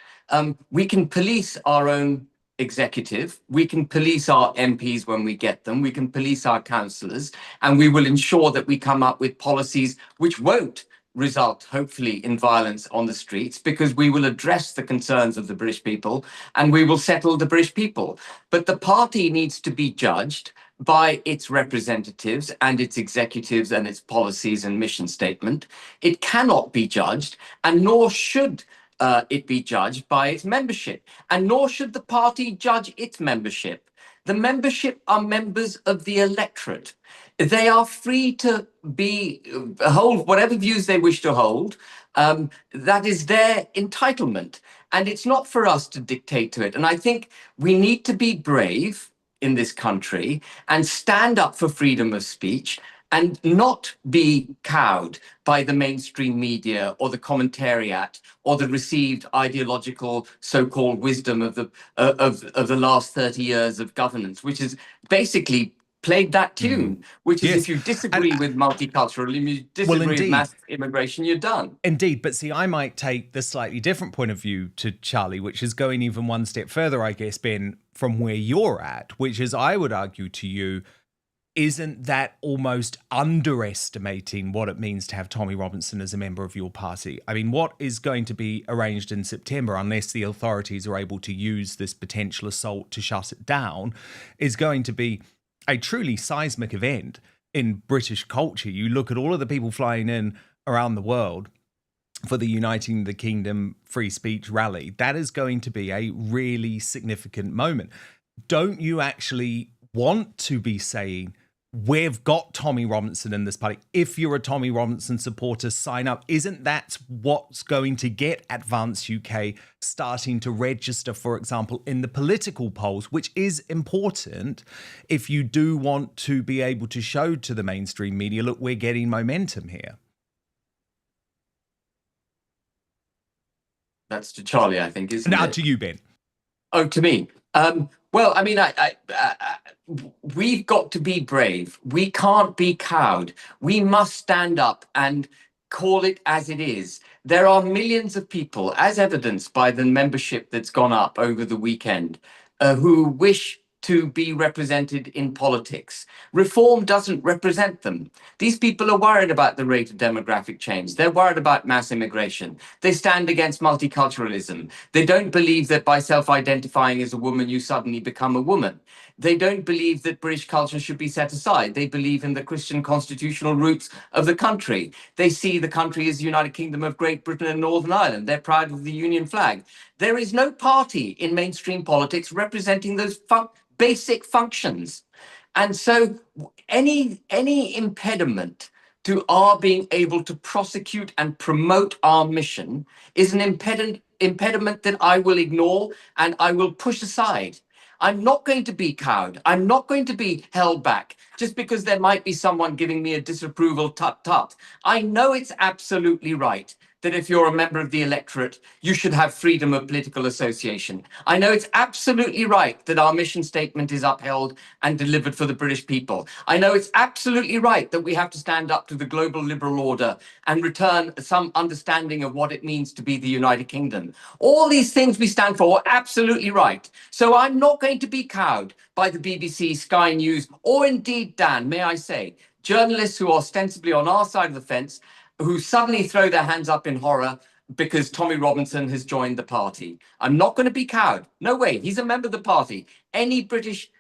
We can police our own executive, we can police our MPs when we get them, we can police our councillors, and we will ensure that we come up with policies which won't result, hopefully, in violence on the streets, because we will address the concerns of the British people and we will settle the British people. But the party needs to be judged by its representatives and its executives and its policies and mission statement. It cannot be judged, and nor should it be judged by its membership, and nor should the party judge its membership. The membership are members of the electorate. They are free to hold whatever views they wish to hold. That is their entitlement. And it's not for us to dictate to it. And I think we need to be brave in this country and stand up for freedom of speech and not be cowed by the mainstream media or the commentariat or the received ideological so-called wisdom of the last 30 years of governance, which is basically played that tune, which is if you disagree with multiculturalism, you disagree with mass immigration, you're done. Indeed, but see, I might take the slightly different point of view to Charlie, which is going even one step further, I guess, Ben, from where you're at, which is, I would argue to you, isn't that almost underestimating what it means to have Tommy Robinson as a member of your party? I mean, what is going to be arranged in September, unless the authorities are able to use this potential assault to shut it down, is going to be a truly seismic event in British culture. You look at all of the people flying in around the world for the Uniting the Kingdom free speech rally. That is going to be a really significant moment. Don't you actually want to be saying, we've got Tommy Robinson in this party? If you're a Tommy Robinson supporter, sign up. Isn't that what's going to get Advance UK starting to register, for example, in the political polls, which is important if you do want to be able to show to the mainstream media, look, we're getting momentum here? That's to Charlie, I think, isn't it? Now to you, Ben. Oh, to me. Well, I mean, we've got to be brave. We can't be cowed. We must stand up and call it as it is. There are millions of people, as evidenced by the membership that's gone up over the weekend, who wish to be represented in politics. Reform doesn't represent them. These people are worried about the rate of demographic change. They're worried about mass immigration. They stand against multiculturalism. They don't believe that by self-identifying as a woman, you suddenly become a woman. They don't believe that British culture should be set aside. They believe in the Christian constitutional roots of the country. They see the country as the United Kingdom of Great Britain and Northern Ireland. They're proud of the Union flag. There is no party in mainstream politics representing those basic functions. And so any impediment to our being able to prosecute and promote our mission is an impediment that I will ignore and I will push aside. I'm not going to be cowed. I'm not going to be held back just because there might be someone giving me a disapproval tut-tut. I know it's absolutely right that if you're a member of the electorate, you should have freedom of political association. I know it's absolutely right that our mission statement is upheld and delivered for the British people. I know it's absolutely right that we have to stand up to the global liberal order and return some understanding of what it means to be the United Kingdom. All these things we stand for are absolutely right. So I'm not going to be cowed by the BBC, Sky News, or indeed, Dan, may I say, journalists who are ostensibly on our side of the fence, who suddenly throw their hands up in horror because Tommy Robinson has joined the party. I'm not going to be cowed. No way. He's a member of the party. Any British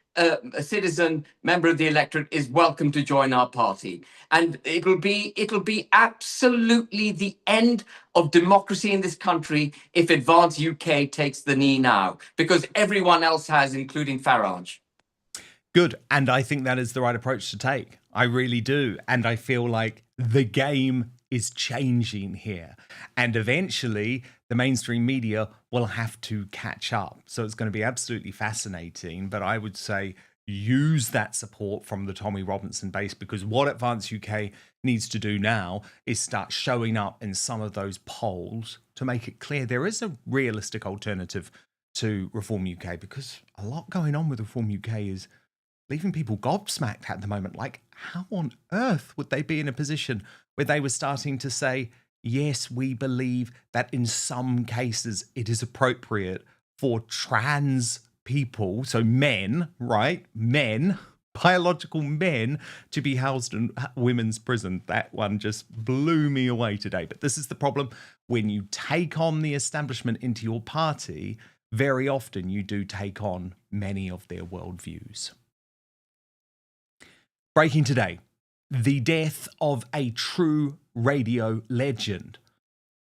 citizen, member of the electorate, is welcome to join our party. And it'll be absolutely the end of democracy in this country if Advance UK takes the knee now, because everyone else has, including Farage. Good. And I think that is the right approach to take. I really do. And I feel like the game is changing here. And eventually the mainstream media will have to catch up. So it's going to be absolutely fascinating. But I would say use that support from the Tommy Robinson base, because what Advance UK needs to do now is start showing up in some of those polls to make it clear there is a realistic alternative to Reform UK, because a lot going on with Reform UK is leaving people gobsmacked at the moment. Like, how on earth would they be in a position where they were starting to say, yes, we believe that in some cases it is appropriate for trans people, so men, right? Men, biological men, to be housed in women's prison. That one just blew me away today. But this is the problem. When you take on the establishment into your party, very often you do take on many of their worldviews. Breaking today, the death of a true radio legend.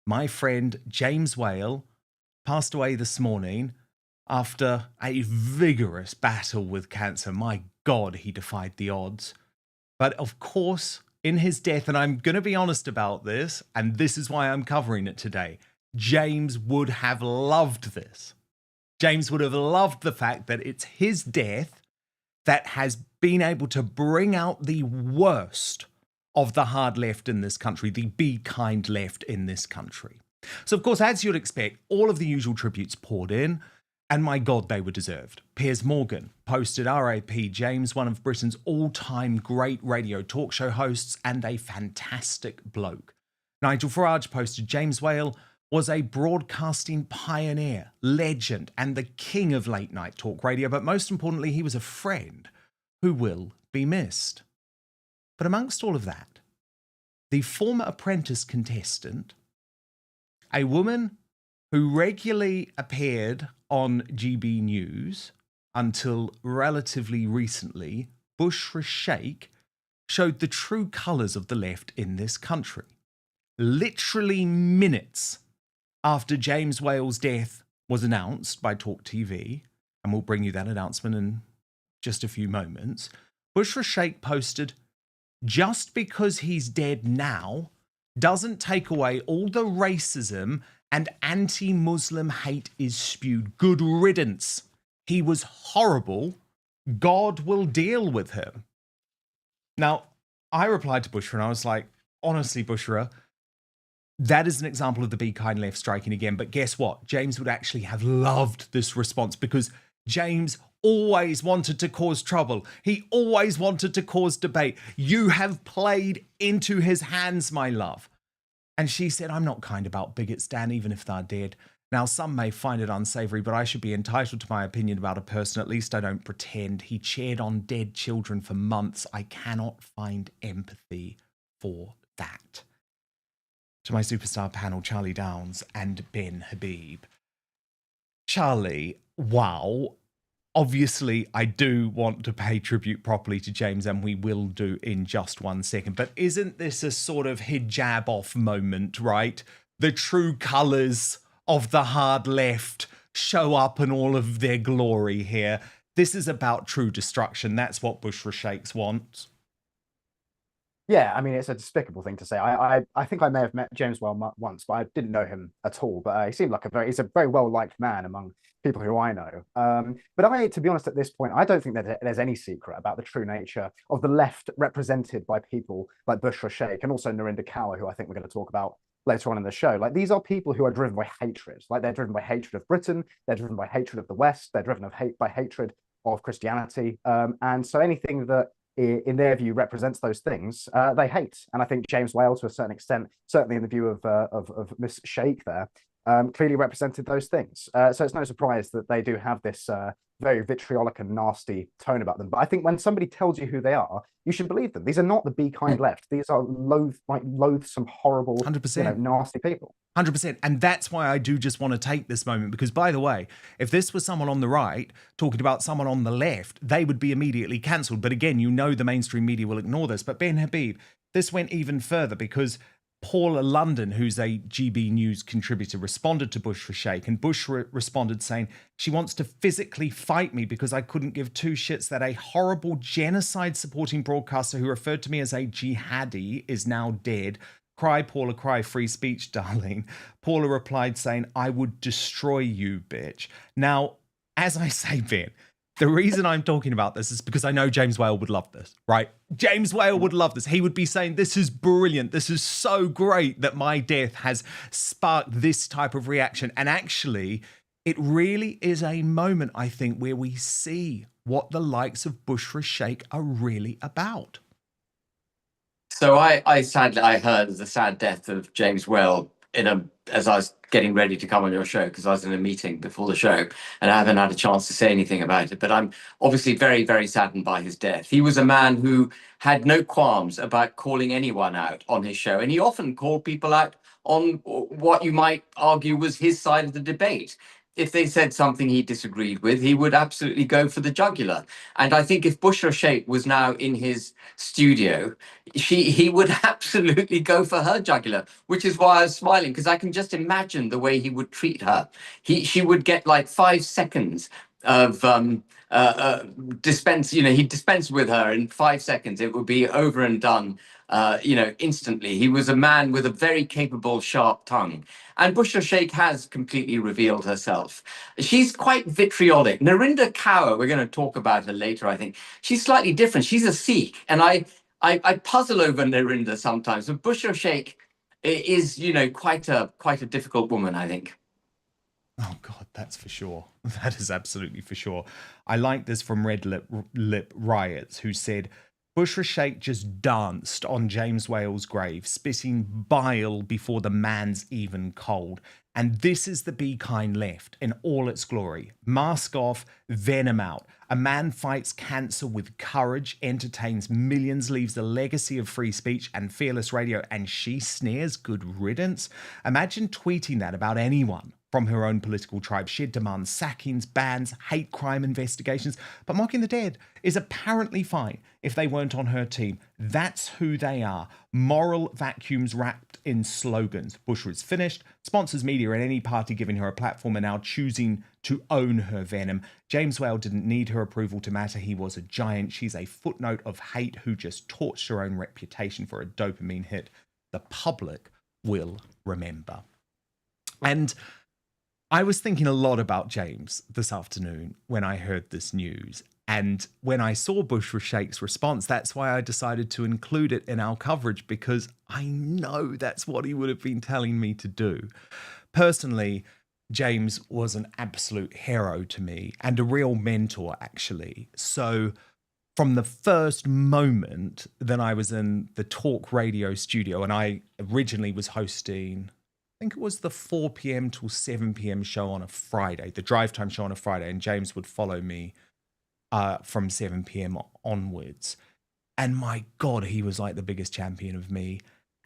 My friend James Whale passed away this morning after a vigorous battle with cancer. My God, he defied the odds. But of course, in his death, and I'm going to be honest about this, and this is why I'm covering it today, James would have loved this. James would have loved the fact that it's his death that has been able to bring out the worst of the hard left in this country, the be kind left in this country. So, of course, as you'd expect, all of the usual tributes poured in, and my God, they were deserved. Piers Morgan posted R.I.P. James, one of Britain's all-time great radio talk show hosts and a fantastic bloke. Nigel Farage posted James Whale was a broadcasting pioneer, legend, and the king of late-night talk radio, but most importantly, he was a friend who will be missed. But amongst all of that, the former Apprentice contestant, a woman who regularly appeared on GB News until relatively recently, Bushra Sheik, showed the true colours of the left in this country. Literally minutes after James Whale's death was announced by Talk TV, and we'll bring you that announcement in just a few moments, Bushra Sheik posted, "Just because he's dead now doesn't take away all the racism and anti-Muslim hate is spewed. Good riddance. He was horrible. God will deal with him." Now, I replied to Bushra and I was like, honestly, Bushra, that is an example of the be kind left striking again. But guess what? James would actually have loved this response because James always wanted to cause trouble. He always wanted to cause debate. You have played into his hands, my love. And she said, "I'm not kind about bigots, Dan, even if they're dead. Now, some may find it unsavory, but I should be entitled to my opinion about a person. At least I don't pretend. He cheered on dead children for months. I cannot find empathy for that." To my superstar panel, Charlie Downs and Ben Habib. Charlie, wow. Obviously, I do want to pay tribute properly to James, and we will do in just 1 second. But isn't this a sort of hijab off moment, right? The true colours of the hard left show up in all of their glory here. This is about true destruction. That's what Bushra Sheiks want. Yeah, I mean, it's a despicable thing to say. I think I may have met James Whale once, but I didn't know him at all. But he seemed like he's a very well-liked man among people who I know. But to be honest, at this point, I don't think that there's any secret about the true nature of the left represented by people like Bushra Sheik and also Narinder Kaur, who I think we're going to talk about later on in the show. Like, these are people who are driven by hatred. Like, they're driven by hatred of Britain. They're driven by hatred of the West. They're driven by hatred of Christianity. And so anything that in their view represents those things, they hate. And I think James Whale, to a certain extent, certainly in the view of Miss Sheik there, clearly represented those things. So it's no surprise that they do have this very vitriolic and nasty tone about them. But I think when somebody tells you who they are, you should believe them. These are not the be kind left. These are loathsome, horrible, 100%. Nasty people. 100%. And that's why I do just want to take this moment, because, by the way, if this was someone on the right talking about someone on the left, they would be immediately cancelled. But again, you know the mainstream media will ignore this. But Ben Habib, this went even further, because Paula London, who's a GB News contributor, responded to Bushra Sheik, and Bush responded saying, "She wants to physically fight me because I couldn't give two shits that a horrible genocide-supporting broadcaster who referred to me as a jihadi is now dead. Cry, Paula, cry, free speech, darling." Paula replied saying, "I would destroy you, bitch." Now, as I say, Ben, the reason I'm talking about this is because I know James Whale would love this, right? James Whale would love this. He would be saying, "This is brilliant. This is so great that my death has sparked this type of reaction." And actually, it really is a moment, I think, where we see what the likes of Bushra Sheik are really about. So I sadly, I heard of the sad death of James Whale as I was getting ready to come on your show, because I was in a meeting before the show and I haven't had a chance to say anything about it. But I'm obviously very, very saddened by his death. He was a man who had no qualms about calling anyone out on his show. And he often called people out on what you might argue was his side of the debate. if they said something he disagreed with, he would absolutely go for the jugular. And I think if Bushra Sheik was now in his studio, he would absolutely go for her jugular, which is why I was smiling, because I can just imagine the way he would treat her. She would get like 5 seconds of dispense, he'd dispense with her in 5 seconds. It would be over and done, instantly. He was a man with a very capable, sharp tongue. And Bushra Sheik has completely revealed herself. She's quite vitriolic. Narinder Kaur, we're going to talk about her later, I think. She's slightly different. She's a Sikh. And I puzzle over Narinder sometimes. But Bushra Sheik is, quite a difficult woman, I think. Oh, God, that's for sure. That is absolutely for sure. I like this from Red Lip Riots, who said, Bushra Sheik just danced on James Whale's grave, spitting bile before the man's even cold. And this is the Be Kind left in all its glory. Mask off, venom out. A man fights cancer with courage, entertains millions, leaves a legacy of free speech and fearless radio, and she sneers good riddance. Imagine tweeting that about anyone from her own political tribe. She'd demand sackings, bans, hate crime investigations, but mocking the dead is apparently fine if they weren't on her team. That's who they are. Moral vacuums wrapped in slogans. Bushra is finished. Sponsors, media, and any party giving her a platform are now choosing to own her venom. James Whale didn't need her approval to matter. He was a giant. She's a footnote of hate who just torched her own reputation for a dopamine hit. The public will remember. And I was thinking a lot about James this afternoon when I heard this news. And when I saw Bushra Sheik's response, that's why I decided to include it in our coverage, because I know that's what he would have been telling me to do. Personally, James was an absolute hero to me and a real mentor, actually. So from the first moment that I was in the Talk Radio studio, and I originally was hosting, I think it was the 4 p.m. till 7 p.m. show on a Friday, the drive time show on a Friday, and James would follow me from 7 p.m. onwards. And my God, he was like the biggest champion of me.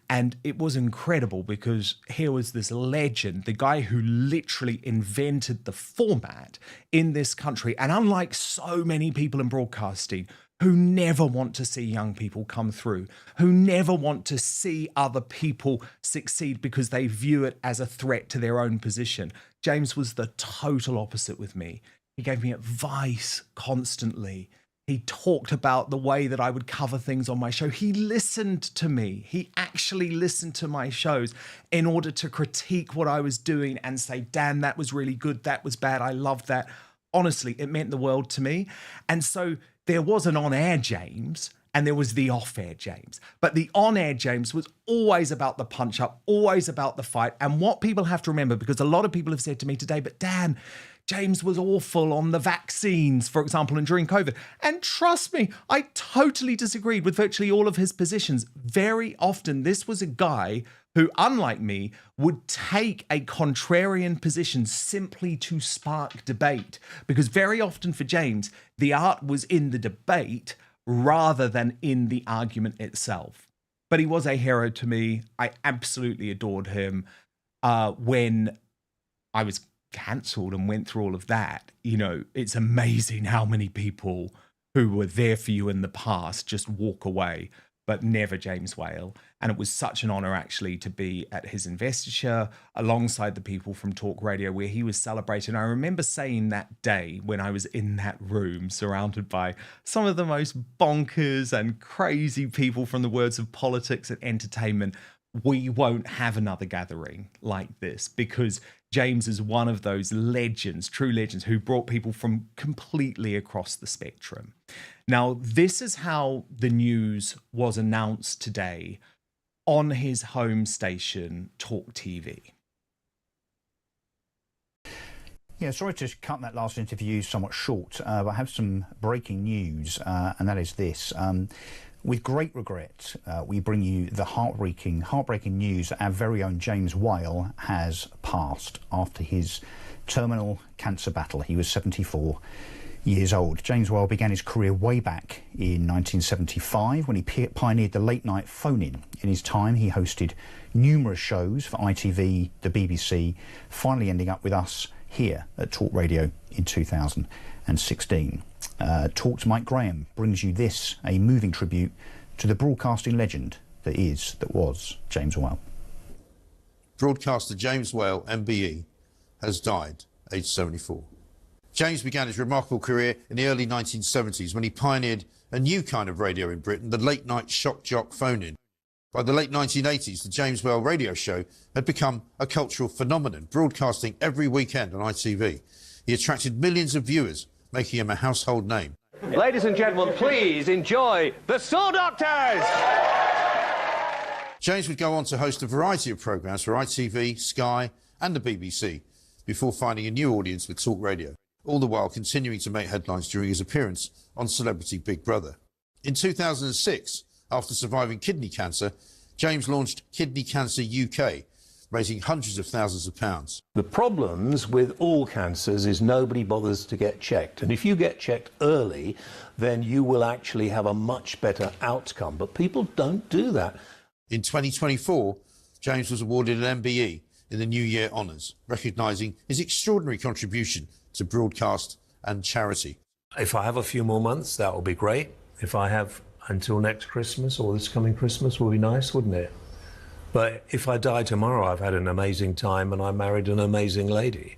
And it was incredible because here was this legend, the guy who literally invented the format in this country. And unlike so many people in broadcasting who never want to see young people come through, who never want to see other people succeed because they view it as a threat to their own position, James was the total opposite with me. He gave me advice constantly. He talked about the way that I would cover things on my show. He listened to me. He actually listened to my shows in order to critique what I was doing and say, damn, that was really good. That was bad. I loved that. Honestly, it meant the world to me. And so there was an on-air James and there was the off-air James. But the on-air James was always about the punch-up, always about the fight. And what people have to remember, because a lot of people have said to me today, but Dan, James was awful on the vaccines, for example, and during COVID. And trust me, I totally disagreed with virtually all of his positions. Very often, this was a guy who, unlike me, would take a contrarian position simply to spark debate. Because very often for James, the art was in the debate rather than in the argument itself. But he was a hero to me. I absolutely adored him. When I was cancelled and went through all of that, you know, it's amazing how many people who were there for you in the past just walk away, but never James Whale. And it was such an honor actually to be at his investiture alongside the people from Talk Radio where he was celebrated. I remember saying that day when I was in that room surrounded by some of the most bonkers and crazy people from the worlds of politics and entertainment, we won't have another gathering like this, because James is one of those legends, true legends, who brought people from completely across the spectrum. Now, this is how the news was announced today on his home station, Talk TV. Yeah, sorry to cut that last interview somewhat short, but I have some breaking news, and that is this. With great regret, we bring you the heartbreaking news that our very own James Whale has passed after his terminal cancer battle. He was 74. years old. James Whale began his career way back in 1975 when he pioneered the late-night phone-in. In his time, he hosted numerous shows for ITV, the BBC, finally ending up with us here at Talk Radio in 2016. Talk to Mike Graham brings you this, a moving tribute to the broadcasting legend that was James Whale. Broadcaster James Whale, MBE, has died, aged 74. James began his remarkable career in the early 1970s when he pioneered a new kind of radio in Britain, the late-night shock jock phone-in. By the late 1980s, the James Whale radio show had become a cultural phenomenon, broadcasting every weekend on ITV. He attracted millions of viewers, making him a household name. Ladies and gentlemen, please enjoy the Saw Doctors! James would go on to host a variety of programmes for ITV, Sky and the BBC, before finding a new audience with Talk Radio, all the while continuing to make headlines during his appearance on Celebrity Big Brother. In 2006, after surviving kidney cancer, James launched Kidney Cancer UK, raising hundreds of thousands of pounds. The problems with all cancers is nobody bothers to get checked. And if you get checked early, then you will actually have a much better outcome. But people don't do that. In 2024, James was awarded an MBE in the New Year Honours, recognising his extraordinary contribution to broadcast and charity. If I have a few more months, that will be great. If I have until next Christmas or this coming Christmas, will be nice, wouldn't it? But if I die tomorrow, I've had an amazing time and I married an amazing lady.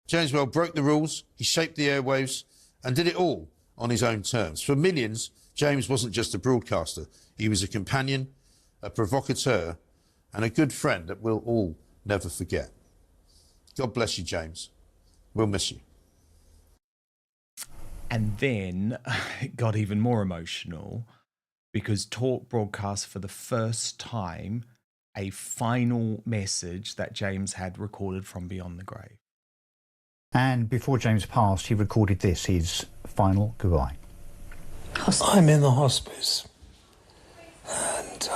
James Whale broke the rules, he shaped the airwaves and did it all on his own terms. For millions, James wasn't just a broadcaster. He was a companion, a provocateur and a good friend that we'll all never forget. God bless you, James. We'll miss you. And then it got even more emotional because Talk broadcast for the first time a final message that James had recorded from beyond the grave. And before James passed, he recorded this, his final goodbye. I'm in the hospice. And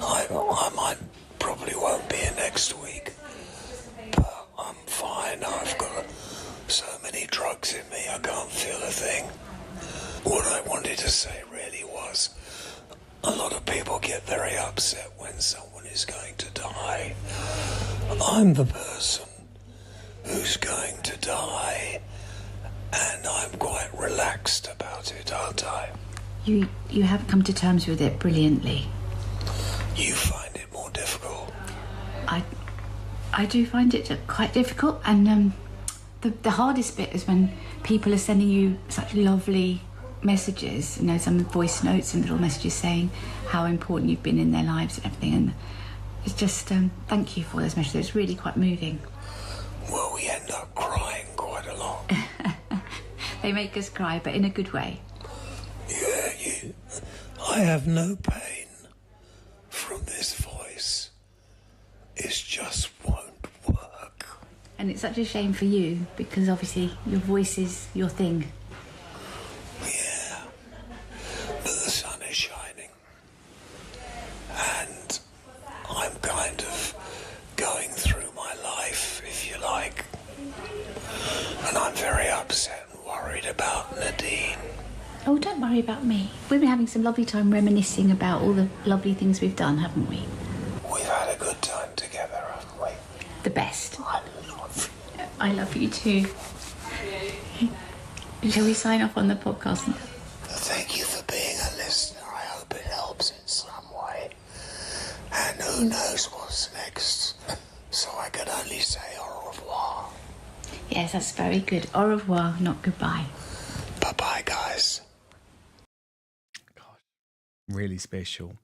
I probably won't be here next week. But I'm fine. I've got so many drugs in me, I can't feel a thing. What I wanted to say really was, a lot of people get very upset when someone is going to die. I'm the person who's going to die, and I'm quite relaxed about it, aren't I? You have come to terms with it brilliantly. You find it more difficult? I do find it quite difficult, and the hardest bit is when people are sending you such lovely messages, you know, some voice notes and little messages saying how important you've been in their lives and everything, and it's just thank you for those messages. It's really quite moving. Well, we end up crying quite a lot. They make us cry, but in a good way. Yeah, I have no pain from this voice. It just won't work. And it's such a shame for you, because obviously your voice is your thing. Yeah, but the sun is shining. And I'm kind of going through my life, if you like. And I'm very upset and worried about Nadine. Oh, don't worry about me. We've been having some lovely time reminiscing about all the lovely things we've done, haven't we? We've had a good time together, haven't we? The best. I love you. I love you too. Shall we sign off on the podcast? Thank you for being a listener. I hope it helps in some way. And who knows what's next. So I can only say au revoir. Yes, that's very good. Au revoir, not goodbye. Bye-bye, guys. Really special.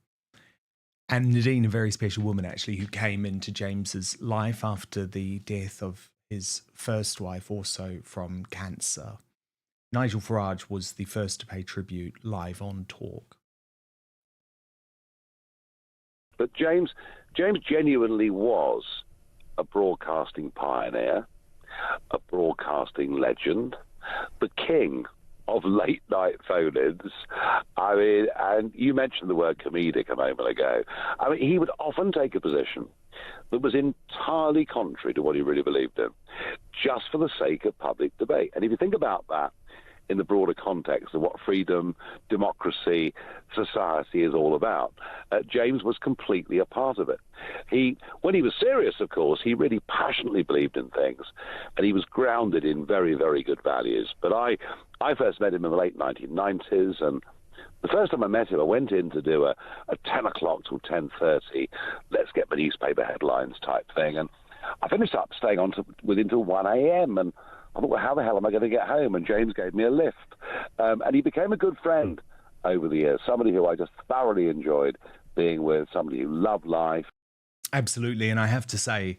And Nadine, a very special woman, actually, who came into James's life after the death of his first wife, also from cancer. Nigel Farage was the first to pay tribute live on Talk. But James genuinely was a broadcasting pioneer, a broadcasting legend, the king of late-night phone-ins. I mean, and you mentioned the word comedic a moment ago. I mean, he would often take a position that was entirely contrary to what he really believed in. just for the sake of public debate. And if you think about that in the broader context of what freedom, democracy, society is all about, James was completely a part of it. When he was serious, of course, he really passionately believed in things, and he was grounded in very, very good values. But I first met him in the late 1990s, and the first time I met him, I went in to do a 10 o'clock till 10:30, let's get the newspaper headlines type thing, and I finished up staying on with him till 1 a.m., and I thought, well, how the hell am I going to get home? And James gave me a lift. And he became a good friend over the years, somebody who I just thoroughly enjoyed being with, somebody who loved life. Absolutely. And I have to say,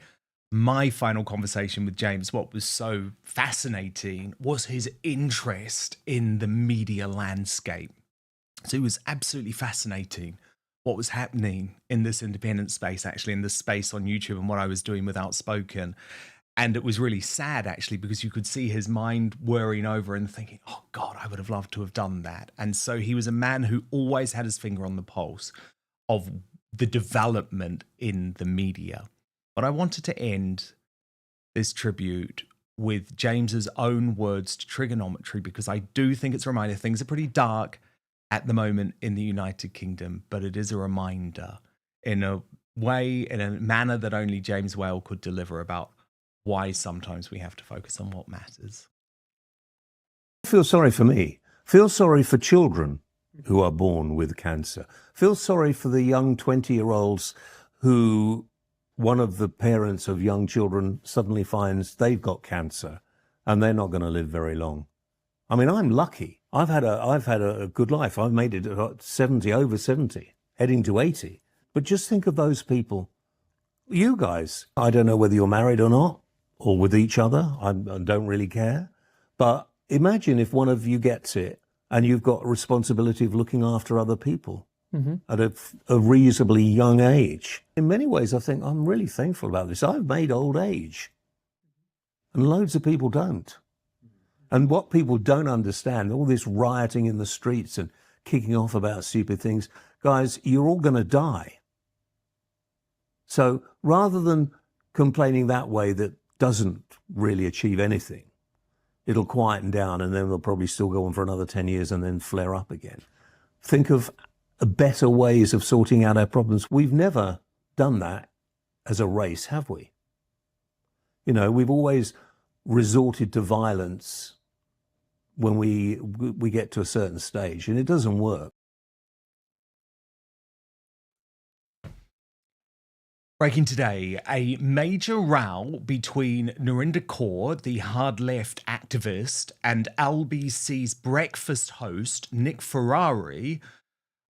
my final conversation with James, what was so fascinating was his interest in the media landscape. So it was absolutely fascinating what was happening in this independent space, actually, in this space on YouTube, and what I was doing with Outspoken. And it was really sad, actually, because you could see his mind whirring over and thinking, oh, God, I would have loved to have done that. And so he was a man who always had his finger on the pulse of the development in the media. But I wanted to end this tribute with James's own words to Trigonometry, because I do think it's a reminder. Things are pretty dark at the moment in the United Kingdom, but it is a reminder in a way, in a manner that only James Whale could deliver, about why sometimes we have to focus on what matters. Feel sorry for me. Feel sorry for children who are born with cancer. Feel sorry for the young 20-year-olds who one of the parents of young children suddenly finds they've got cancer and they're not going to live very long. I mean, I'm lucky. I've had a good life. I've made it at 70, over 70, heading to 80. But just think of those people. You guys, I don't know whether you're married or not, or with each other. I don't really care. But imagine if one of you gets it and you've got a responsibility of looking after other people at a reasonably young age. In many ways, I think I'm really thankful about this. I've made old age, and loads of people don't. And what people don't understand, all this rioting in the streets and kicking off about stupid things, guys, you're all going to die. So rather than complaining that way that doesn't really achieve anything, it'll quieten down and then they'll probably still go on for another 10 years and then flare up again. Think of better ways of sorting out our problems. We've never done that as a race, have we? You know, we've always resorted to violence when we get to a certain stage, and it doesn't work. Breaking today, a major row between Narinder Kaur, the hard left activist, and LBC's breakfast host, Nick Ferrari,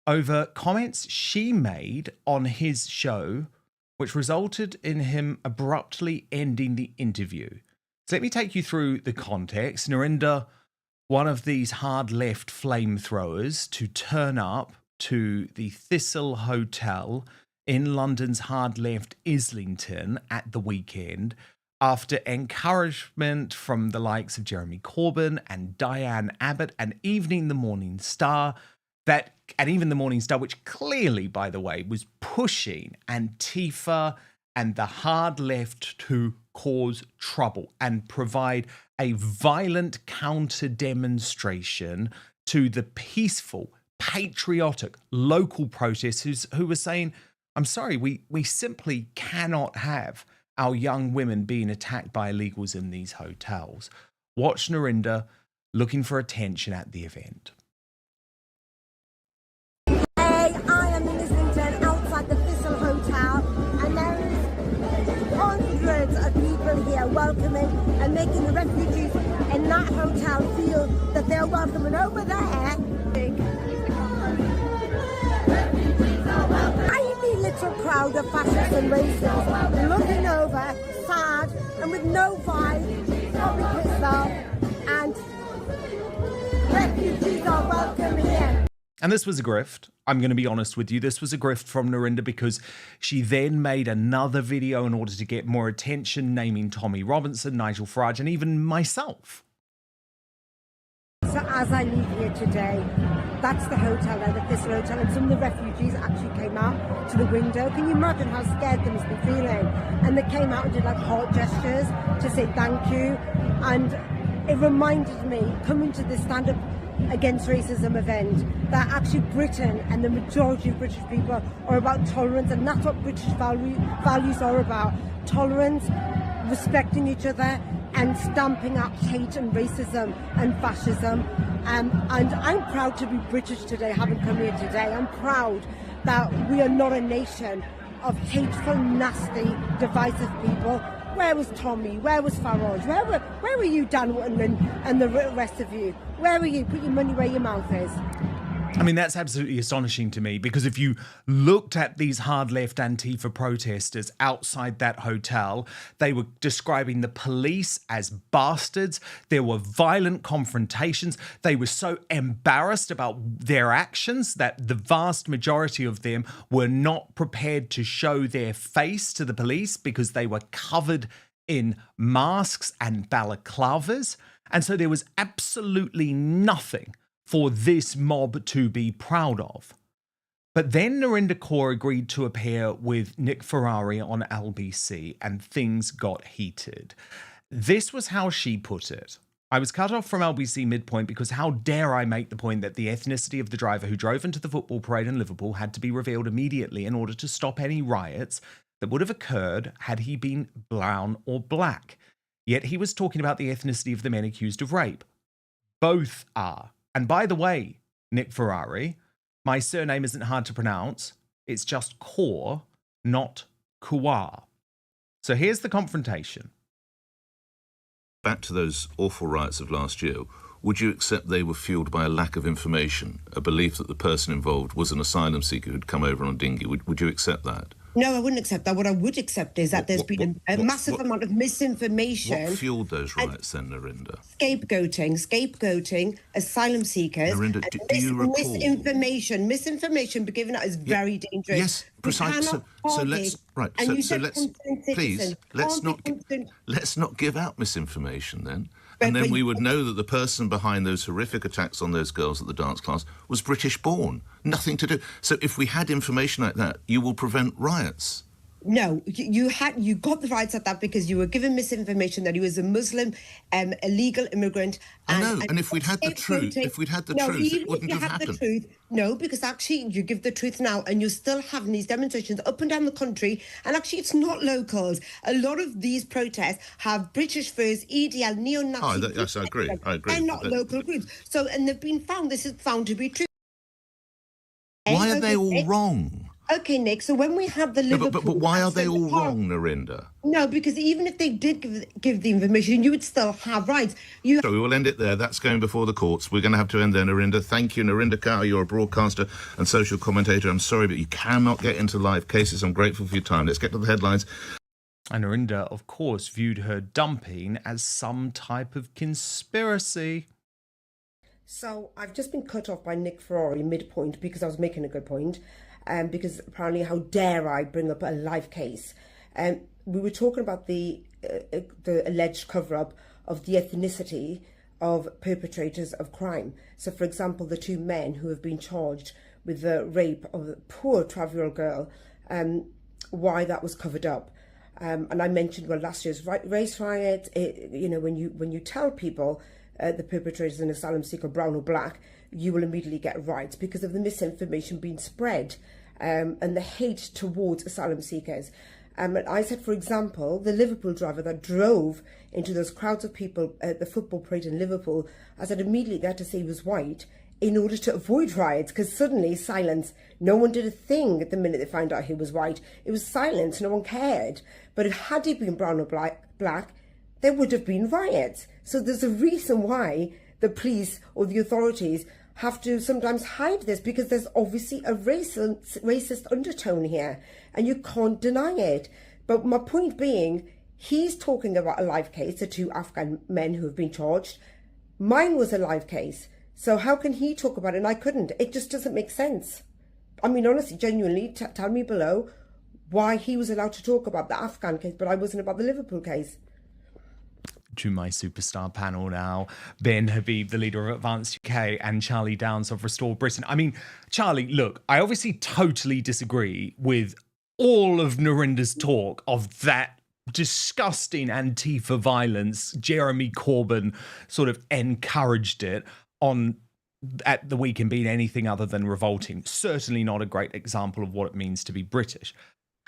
over comments she made on his show, which resulted in him abruptly ending the interview. So let me take you through the context. Narinder, one of these hard left flamethrowers, to turn up to the Thistle Hotel in London's hard left Islington at the weekend after encouragement from the likes of Jeremy Corbyn and Diane Abbott and even the Morning Star, which clearly, by the way, was pushing Antifa and the hard left to cause trouble and provide a violent counter-demonstration to the peaceful, patriotic local protesters who were saying, I'm sorry, we simply cannot have our young women being attacked by illegals in these hotels. Watch Narinder looking for attention at the event. I am in Islington outside the Thistle Hotel, and there is hundreds of people here welcoming and making the refugees in that hotel feel that they're welcome. And over there, tiny little crowd of fascists and racists looking over, sad and with no vibe, probably pissed off, and refugees are welcome here. And this was a grift. I'm going to be honest with you. This was a grift from Narinder because she then made another video in order to get more attention, naming Tommy Robinson, Nigel Farage, and even myself. So as I leave here today, That's the hotel there, the Thistle Hotel, and some of the refugees actually came out to the window. Can you imagine how scared they must be feeling? And they came out and did like heart gestures to say thank you. And it reminded me, coming to this stand-up against racism event, that actually Britain and the majority of British people are about tolerance, and that's what British values are about. Tolerance, respecting each other, and stamping out hate and racism and fascism. And I'm proud to be British today, having come here today. I'm proud that we are not a nation of hateful, nasty, divisive people. Where was Tommy? Where was Farage? Where were you, Dan Wootton, and the rest of you? Where were you? Put your money where your mouth is. I mean, that's absolutely astonishing to me, because if you looked at these hard left Antifa protesters outside that hotel, they were describing the police as bastards. There were violent confrontations. They were so embarrassed about their actions that the vast majority of them were not prepared to show their face to the police because they were covered in masks and balaclavas. And so there was absolutely nothing for this mob to be proud of. But then Narinder Kaur agreed to appear with Nick Ferrari on LBC, and things got heated. This was how she put it. I was cut off from LBC midpoint because how dare I make the point that the ethnicity of the driver who drove into the football parade in Liverpool had to be revealed immediately in order to stop any riots that would have occurred had he been brown or black. Yet he was talking about the ethnicity of the men accused of rape. Both are. And by the way, Nick Ferrari, my surname isn't hard to pronounce. It's just Kaur, not Kuar. So here's the confrontation. Back to those awful riots of last year, would you accept they were fueled by a lack of information, a belief that the person involved was an asylum seeker who'd come over on a dinghy? Would you accept that? No, I wouldn't accept that. What I would accept is that there's been a massive amount of misinformation. What fueled those riots then, Narinder? Scapegoating, asylum seekers. Narinder, do you recall? Misinformation be given out is very dangerous. Yes, precisely. So let's let's not give out misinformation then. And then we would know that the person behind those horrific attacks on those girls at the dance class was British born. Nothing to do. So if we had information like that, you will prevent riots. No, you got the rights at that because you were given misinformation that he was a Muslim, illegal immigrant. I know, and if we'd had the truth, it wouldn't have happened. No, because actually you give the truth now and you're still having these demonstrations up and down the country, and actually it's not locals. A lot of these protests have British first, EDL, neo-Nazi. Yes, I agree. They're not local groups. So, and they've been found, this is found to be true. Why are they all wrong? Okay, Nick, so when we have the Liverpool... But why are they all wrong, Narinder? No, because even if they did give the information, you would still have rights. So we will end it there. That's going before the courts. We're going to have to end there, Narinder. Thank you, Narinder Kaur. You're a broadcaster and social commentator. I'm sorry, but you cannot get into live cases. I'm grateful for your time. Let's get to the headlines. And Narinder, of course, viewed her dumping as some type of conspiracy. So I've just been cut off by Nick Ferrari midpoint because I was making a good point. Because apparently, how dare I bring up a live case? We were talking about the alleged cover-up of the ethnicity of perpetrators of crime. So, for example, the two men who have been charged with the rape of a poor 12-year-old girl, why that was covered up. And I mentioned, well, last year's race riot, when you tell people the perpetrator is an asylum seeker, brown or black, you will immediately get riots because of the misinformation being spread and the hate towards asylum seekers. And I said, for example, the Liverpool driver that drove into those crowds of people at the football parade in Liverpool, I said immediately they had to say he was white in order to avoid riots, because suddenly silence. No one did a thing at the minute they found out he was white. It was silence, no one cared. But had he been brown or black, there would have been riots. So there's a reason why the police or the authorities have to sometimes hide this, because there's obviously a racist undertone here and you can't deny it. But my point being, he's talking about a live case, the two Afghan men who have been charged. Mine was a live case. So how can he talk about it and I couldn't? It just doesn't make sense. I mean, honestly, genuinely, tell me below why he was allowed to talk about the Afghan case, but I wasn't about the Liverpool case. to my superstar panel now. Ben Habib, the leader of Advanced UK, and Charlie Downs of Restore Britain. I mean, Charlie, look, I obviously totally disagree with all of Narinda's talk of that disgusting Antifa violence. Jeremy Corbyn sort of encouraged it at the weekend being anything other than revolting. Certainly not a great example of what it means to be British.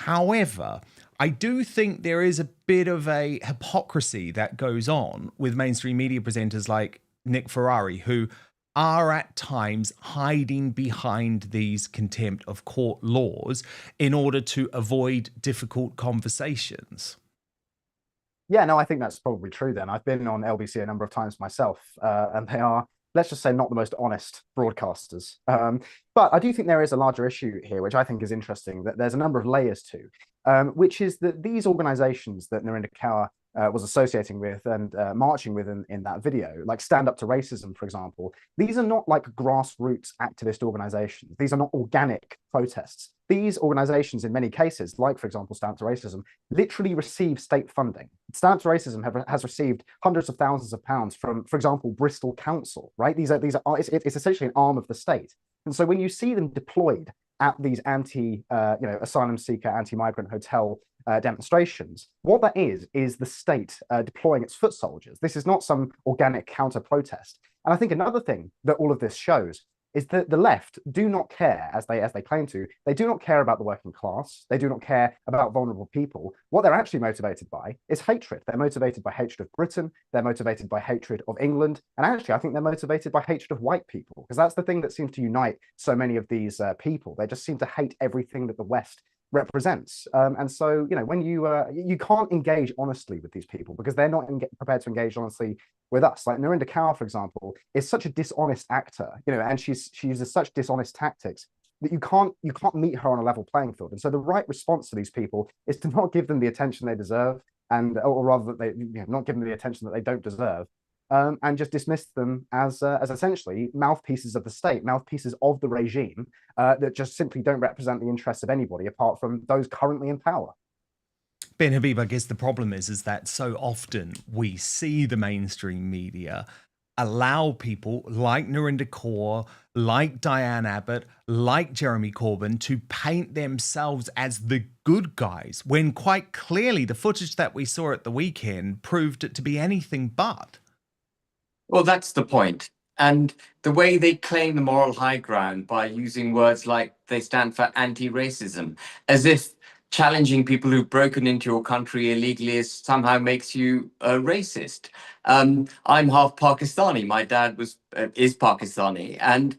However, I do think there is a bit of a hypocrisy that goes on with mainstream media presenters like Nick Ferrari, who are at times hiding behind these contempt of court laws in order to avoid difficult conversations. Yeah, no, I think that's probably true then. I've been on LBC a number of times myself, and they are, let's just say, not the most honest broadcasters. But I do think there is a larger issue here, which I think is interesting, that there's a number of layers to, which is that these organizations that Narinda Kaur was associating with and marching with in that video, like Stand Up to Racism, for example, these are not like grassroots activist organizations. These are not organic protests. These organizations, in many cases, like, for example, Stand Up to Racism, literally receive state funding. Stand Up to Racism has received hundreds of thousands of pounds from, for example, Bristol Council, right? It's essentially an arm of the state. And so when you see them deployed at these asylum seeker, anti-migrant hotel demonstrations, what that is the state deploying its foot soldiers. This is not some organic counter protest. And I think another thing that all of this shows is that the left do not care, as they claim to. They do not care about the working class. They do not care about vulnerable people. What they're actually motivated by is hatred. They're motivated by hatred of Britain. They're motivated by hatred of England. And actually, I think they're motivated by hatred of white people, because that's the thing that seems to unite so many of these people. They just seem to hate everything that the West represents. And so, when you can't engage honestly with these people because they're not prepared to engage honestly with us. Like Narinda Kaur, for example, is such a dishonest actor, and she uses such dishonest tactics that you can't meet her on a level playing field. And so the right response to these people is to not give them the attention they deserve, or rather that they not give them the attention that they don't deserve. And just dismiss them as essentially mouthpieces of the state, mouthpieces of the regime that just simply don't represent the interests of anybody apart from those currently in power. Ben Habib, I guess the problem is that so often we see the mainstream media allow people like Narinda Kaur, like Diane Abbott, like Jeremy Corbyn to paint themselves as the good guys, when quite clearly the footage that we saw at the weekend proved it to be anything but. Well, that's the point. And the way they claim the moral high ground by using words like they stand for anti-racism, as if challenging people who've broken into your country illegally somehow makes you a racist. I'm half Pakistani. My dad is Pakistani, and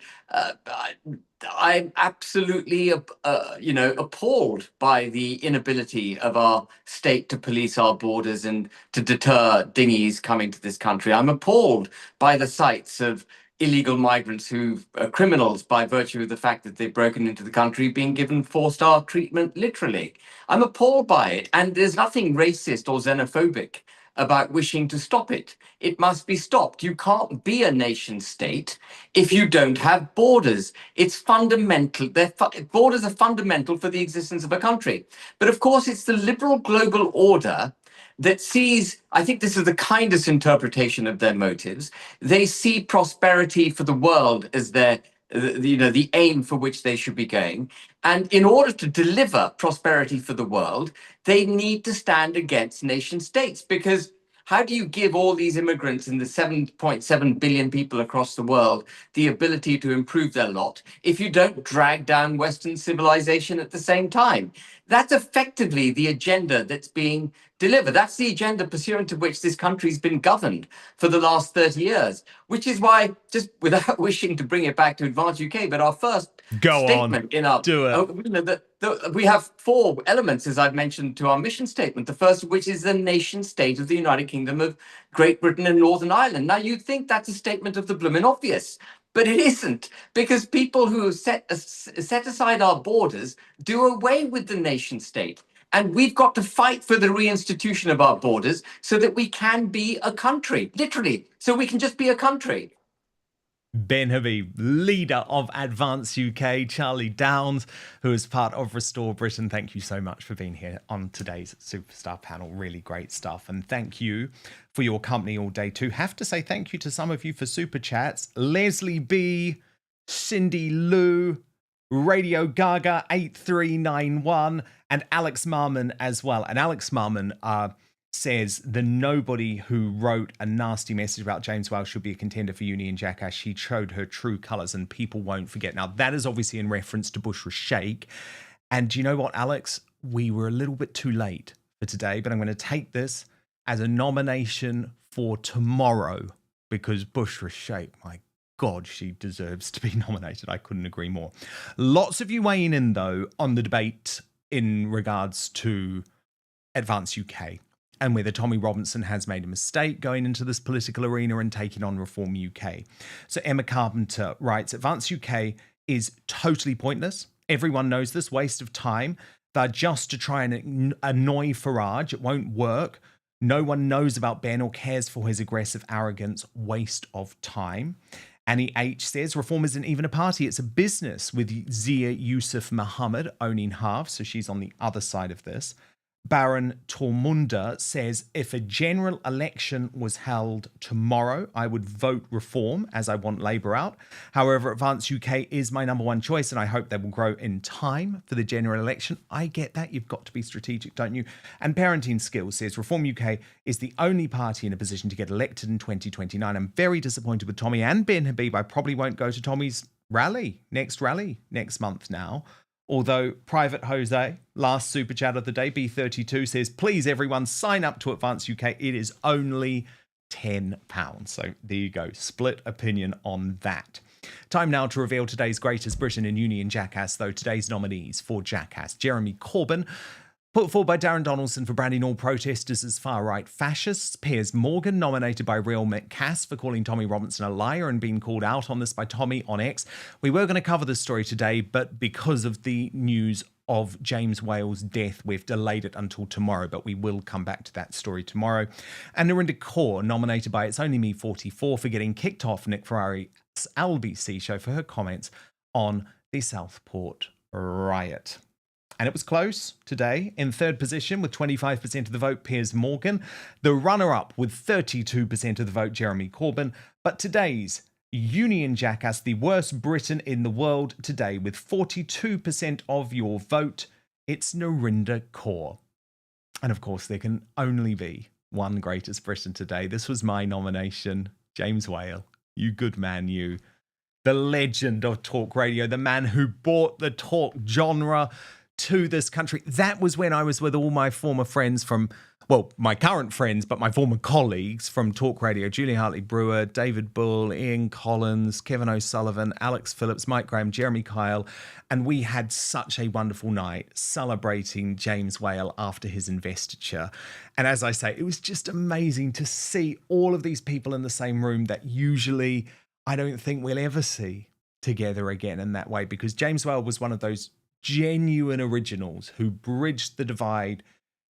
I'm absolutely, appalled by the inability of our state to police our borders and to deter dinghies coming to this country. I'm appalled by the sights of illegal migrants who are criminals by virtue of the fact that they've broken into the country being given 4-star treatment, literally. I'm appalled by it. And there's nothing racist or xenophobic about wishing to stop it. It must be stopped. You can't be a nation state if you don't have borders. It's fundamental. Borders are fundamental for the existence of a country. But of course, it's the liberal global order that sees, I think this is the kindest interpretation of their motives. They see prosperity for the world as the aim for which they should be going. And in order to deliver prosperity for the world, they need to stand against nation states, because how do you give all these immigrants and the 7.7 billion people across the world the ability to improve their lot if you don't drag down Western civilization at the same time? That's effectively the agenda that's being delivered. That's the agenda pursuant to which this country's been governed for the last 30 years, which is why, just without wishing to bring it back to Advanced UK, but our first statement in our... Do it. We have 4 elements, as I've mentioned, to our mission statement. The first of which is the nation state of the United Kingdom of Great Britain and Northern Ireland. Now, you'd think that's a statement of the bloomin' obvious, but it isn't, because people who set aside our borders do away with the nation state. And we've got to fight for the reinstitution of our borders so that we can be a country, literally, so we can just be a country. Ben Habib, leader of Advance UK, Charlie Downs, who is part of Restore Britain. Thank you so much for being here on today's Superstar panel. Really great stuff. And thank you for your company all day too. Have to say thank you to some of you for super chats. Leslie B, Cindy Lou, Radio Gaga 8391, and Alex Marmon as well. And Alex Marmon says the nobody who wrote a nasty message about James Wales should be a contender for Uni and Jackass. She showed her true colours and people won't forget. Now, that is obviously in reference to Bushra Sheik. And do you know what, Alex? We were a little bit too late for today, but I'm going to take this as a nomination for tomorrow because Bushra Sheik, my God, she deserves to be nominated. I couldn't agree more. Lots of you weighing in, though, on the debate in regards to Advance UK and whether Tommy Robinson has made a mistake going into this political arena and taking on Reform UK. So Emma Carpenter writes, Advance UK is totally pointless. Everyone knows this, waste of time. They're just to try and annoy Farage. It won't work. No one knows about Ben or cares for his aggressive arrogance. Waste of time. Annie H says, Reform isn't even a party, it's a business, with Zia Yusuf Muhammad owning half, so she's on the other side of this. Baron Tormunda says, if a general election was held tomorrow, I would vote Reform, as I want Labour out. However, Advance UK is my number one choice, and I hope they will grow in time for the general election. I get that. You've got to be strategic, don't you? And Parenting Skills says, Reform UK is the only party in a position to get elected in 2029. I'm very disappointed with Tommy and Ben Habib. I probably won't go to Tommy's rally next month now. Although Private Jose, last super chat of the day, B32, says, please everyone sign up to Advance UK. It is only £10. So there you go. Split opinion on that. Time now to reveal today's Greatest Britain in Uni and Jackass, though today's nominees for Jackass: Jeremy Corbyn, put forward by Darren Donaldson for branding all protesters as far-right fascists. Piers Morgan, nominated by Real Mick Cass for calling Tommy Robinson a liar and being called out on this by Tommy on X. We were going to cover this story today, but because of the news of James Wales' death, we've delayed it until tomorrow, but we will come back to that story tomorrow. And Narinda Kaur, nominated by It's Only Me 44 for getting kicked off Nick Ferrari's LBC show for her comments on the Southport riot. And it was close today. In third position with 25% of the vote, Piers Morgan. The runner-up with 32% of the vote, Jeremy Corbyn. But today's Union Jackass, the worst Briton in the world today, with 42% of your vote, it's Narinda Kaur. And of course, there can only be one Greatest Britain today. This was my nomination, James Whale. You good man, you. The legend of talk radio, the man who brought the talk genre to this country. That was when I was with all my former friends from, well, my current friends, but my former colleagues from Talk Radio: Julie Hartley-Brewer, David Bull, Ian Collins, Kevin O'Sullivan, Alex Phillips, Mike Graham, Jeremy Kyle, and we had such a wonderful night celebrating James Whale after his investiture. And as I say, it was just amazing to see all of these people in the same room that usually I don't think we'll ever see together again in that way, because James Whale was one of those genuine originals who bridged the divide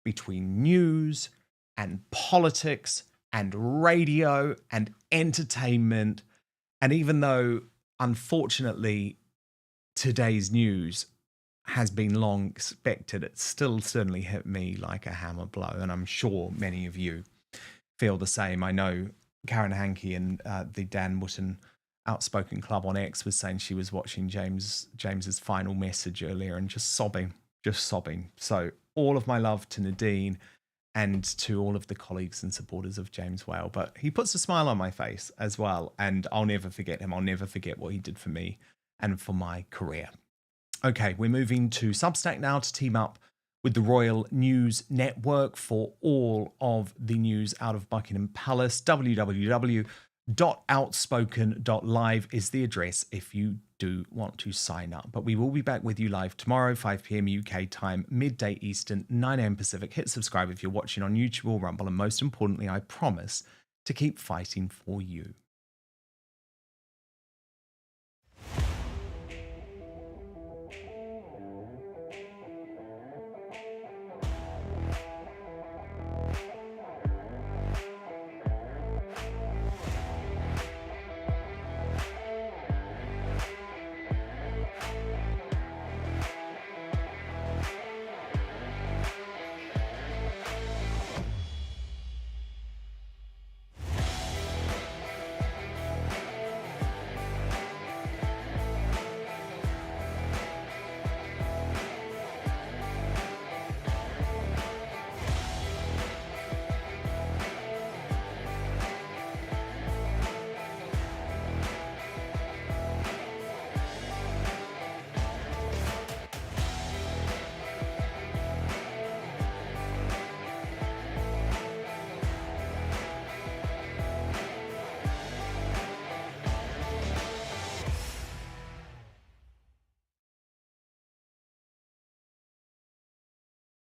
between news and politics and radio and entertainment. And even though, unfortunately, today's news has been long expected, it still certainly hit me like a hammer blow. And I'm sure many of you feel the same. I know Karen Hankey and the Dan Wooten Outspoken Club on X was saying she was watching James's final message earlier and just sobbing. So all of my love to Nadine and to all of the colleagues and supporters of James Whale. But he puts a smile on my face as well, and I'll never forget him. I'll never forget what he did for me and for my career. Okay, we're moving to Substack now to team up with the Royal News Network for all of the news out of Buckingham Palace. www.outspoken.live is the address if you do want to sign up. But we will be back with you live tomorrow, 5 p.m. UK time, midday Eastern, 9 a.m. Pacific. Hit subscribe if you're watching on YouTube or Rumble. And most importantly, I promise to keep fighting for you.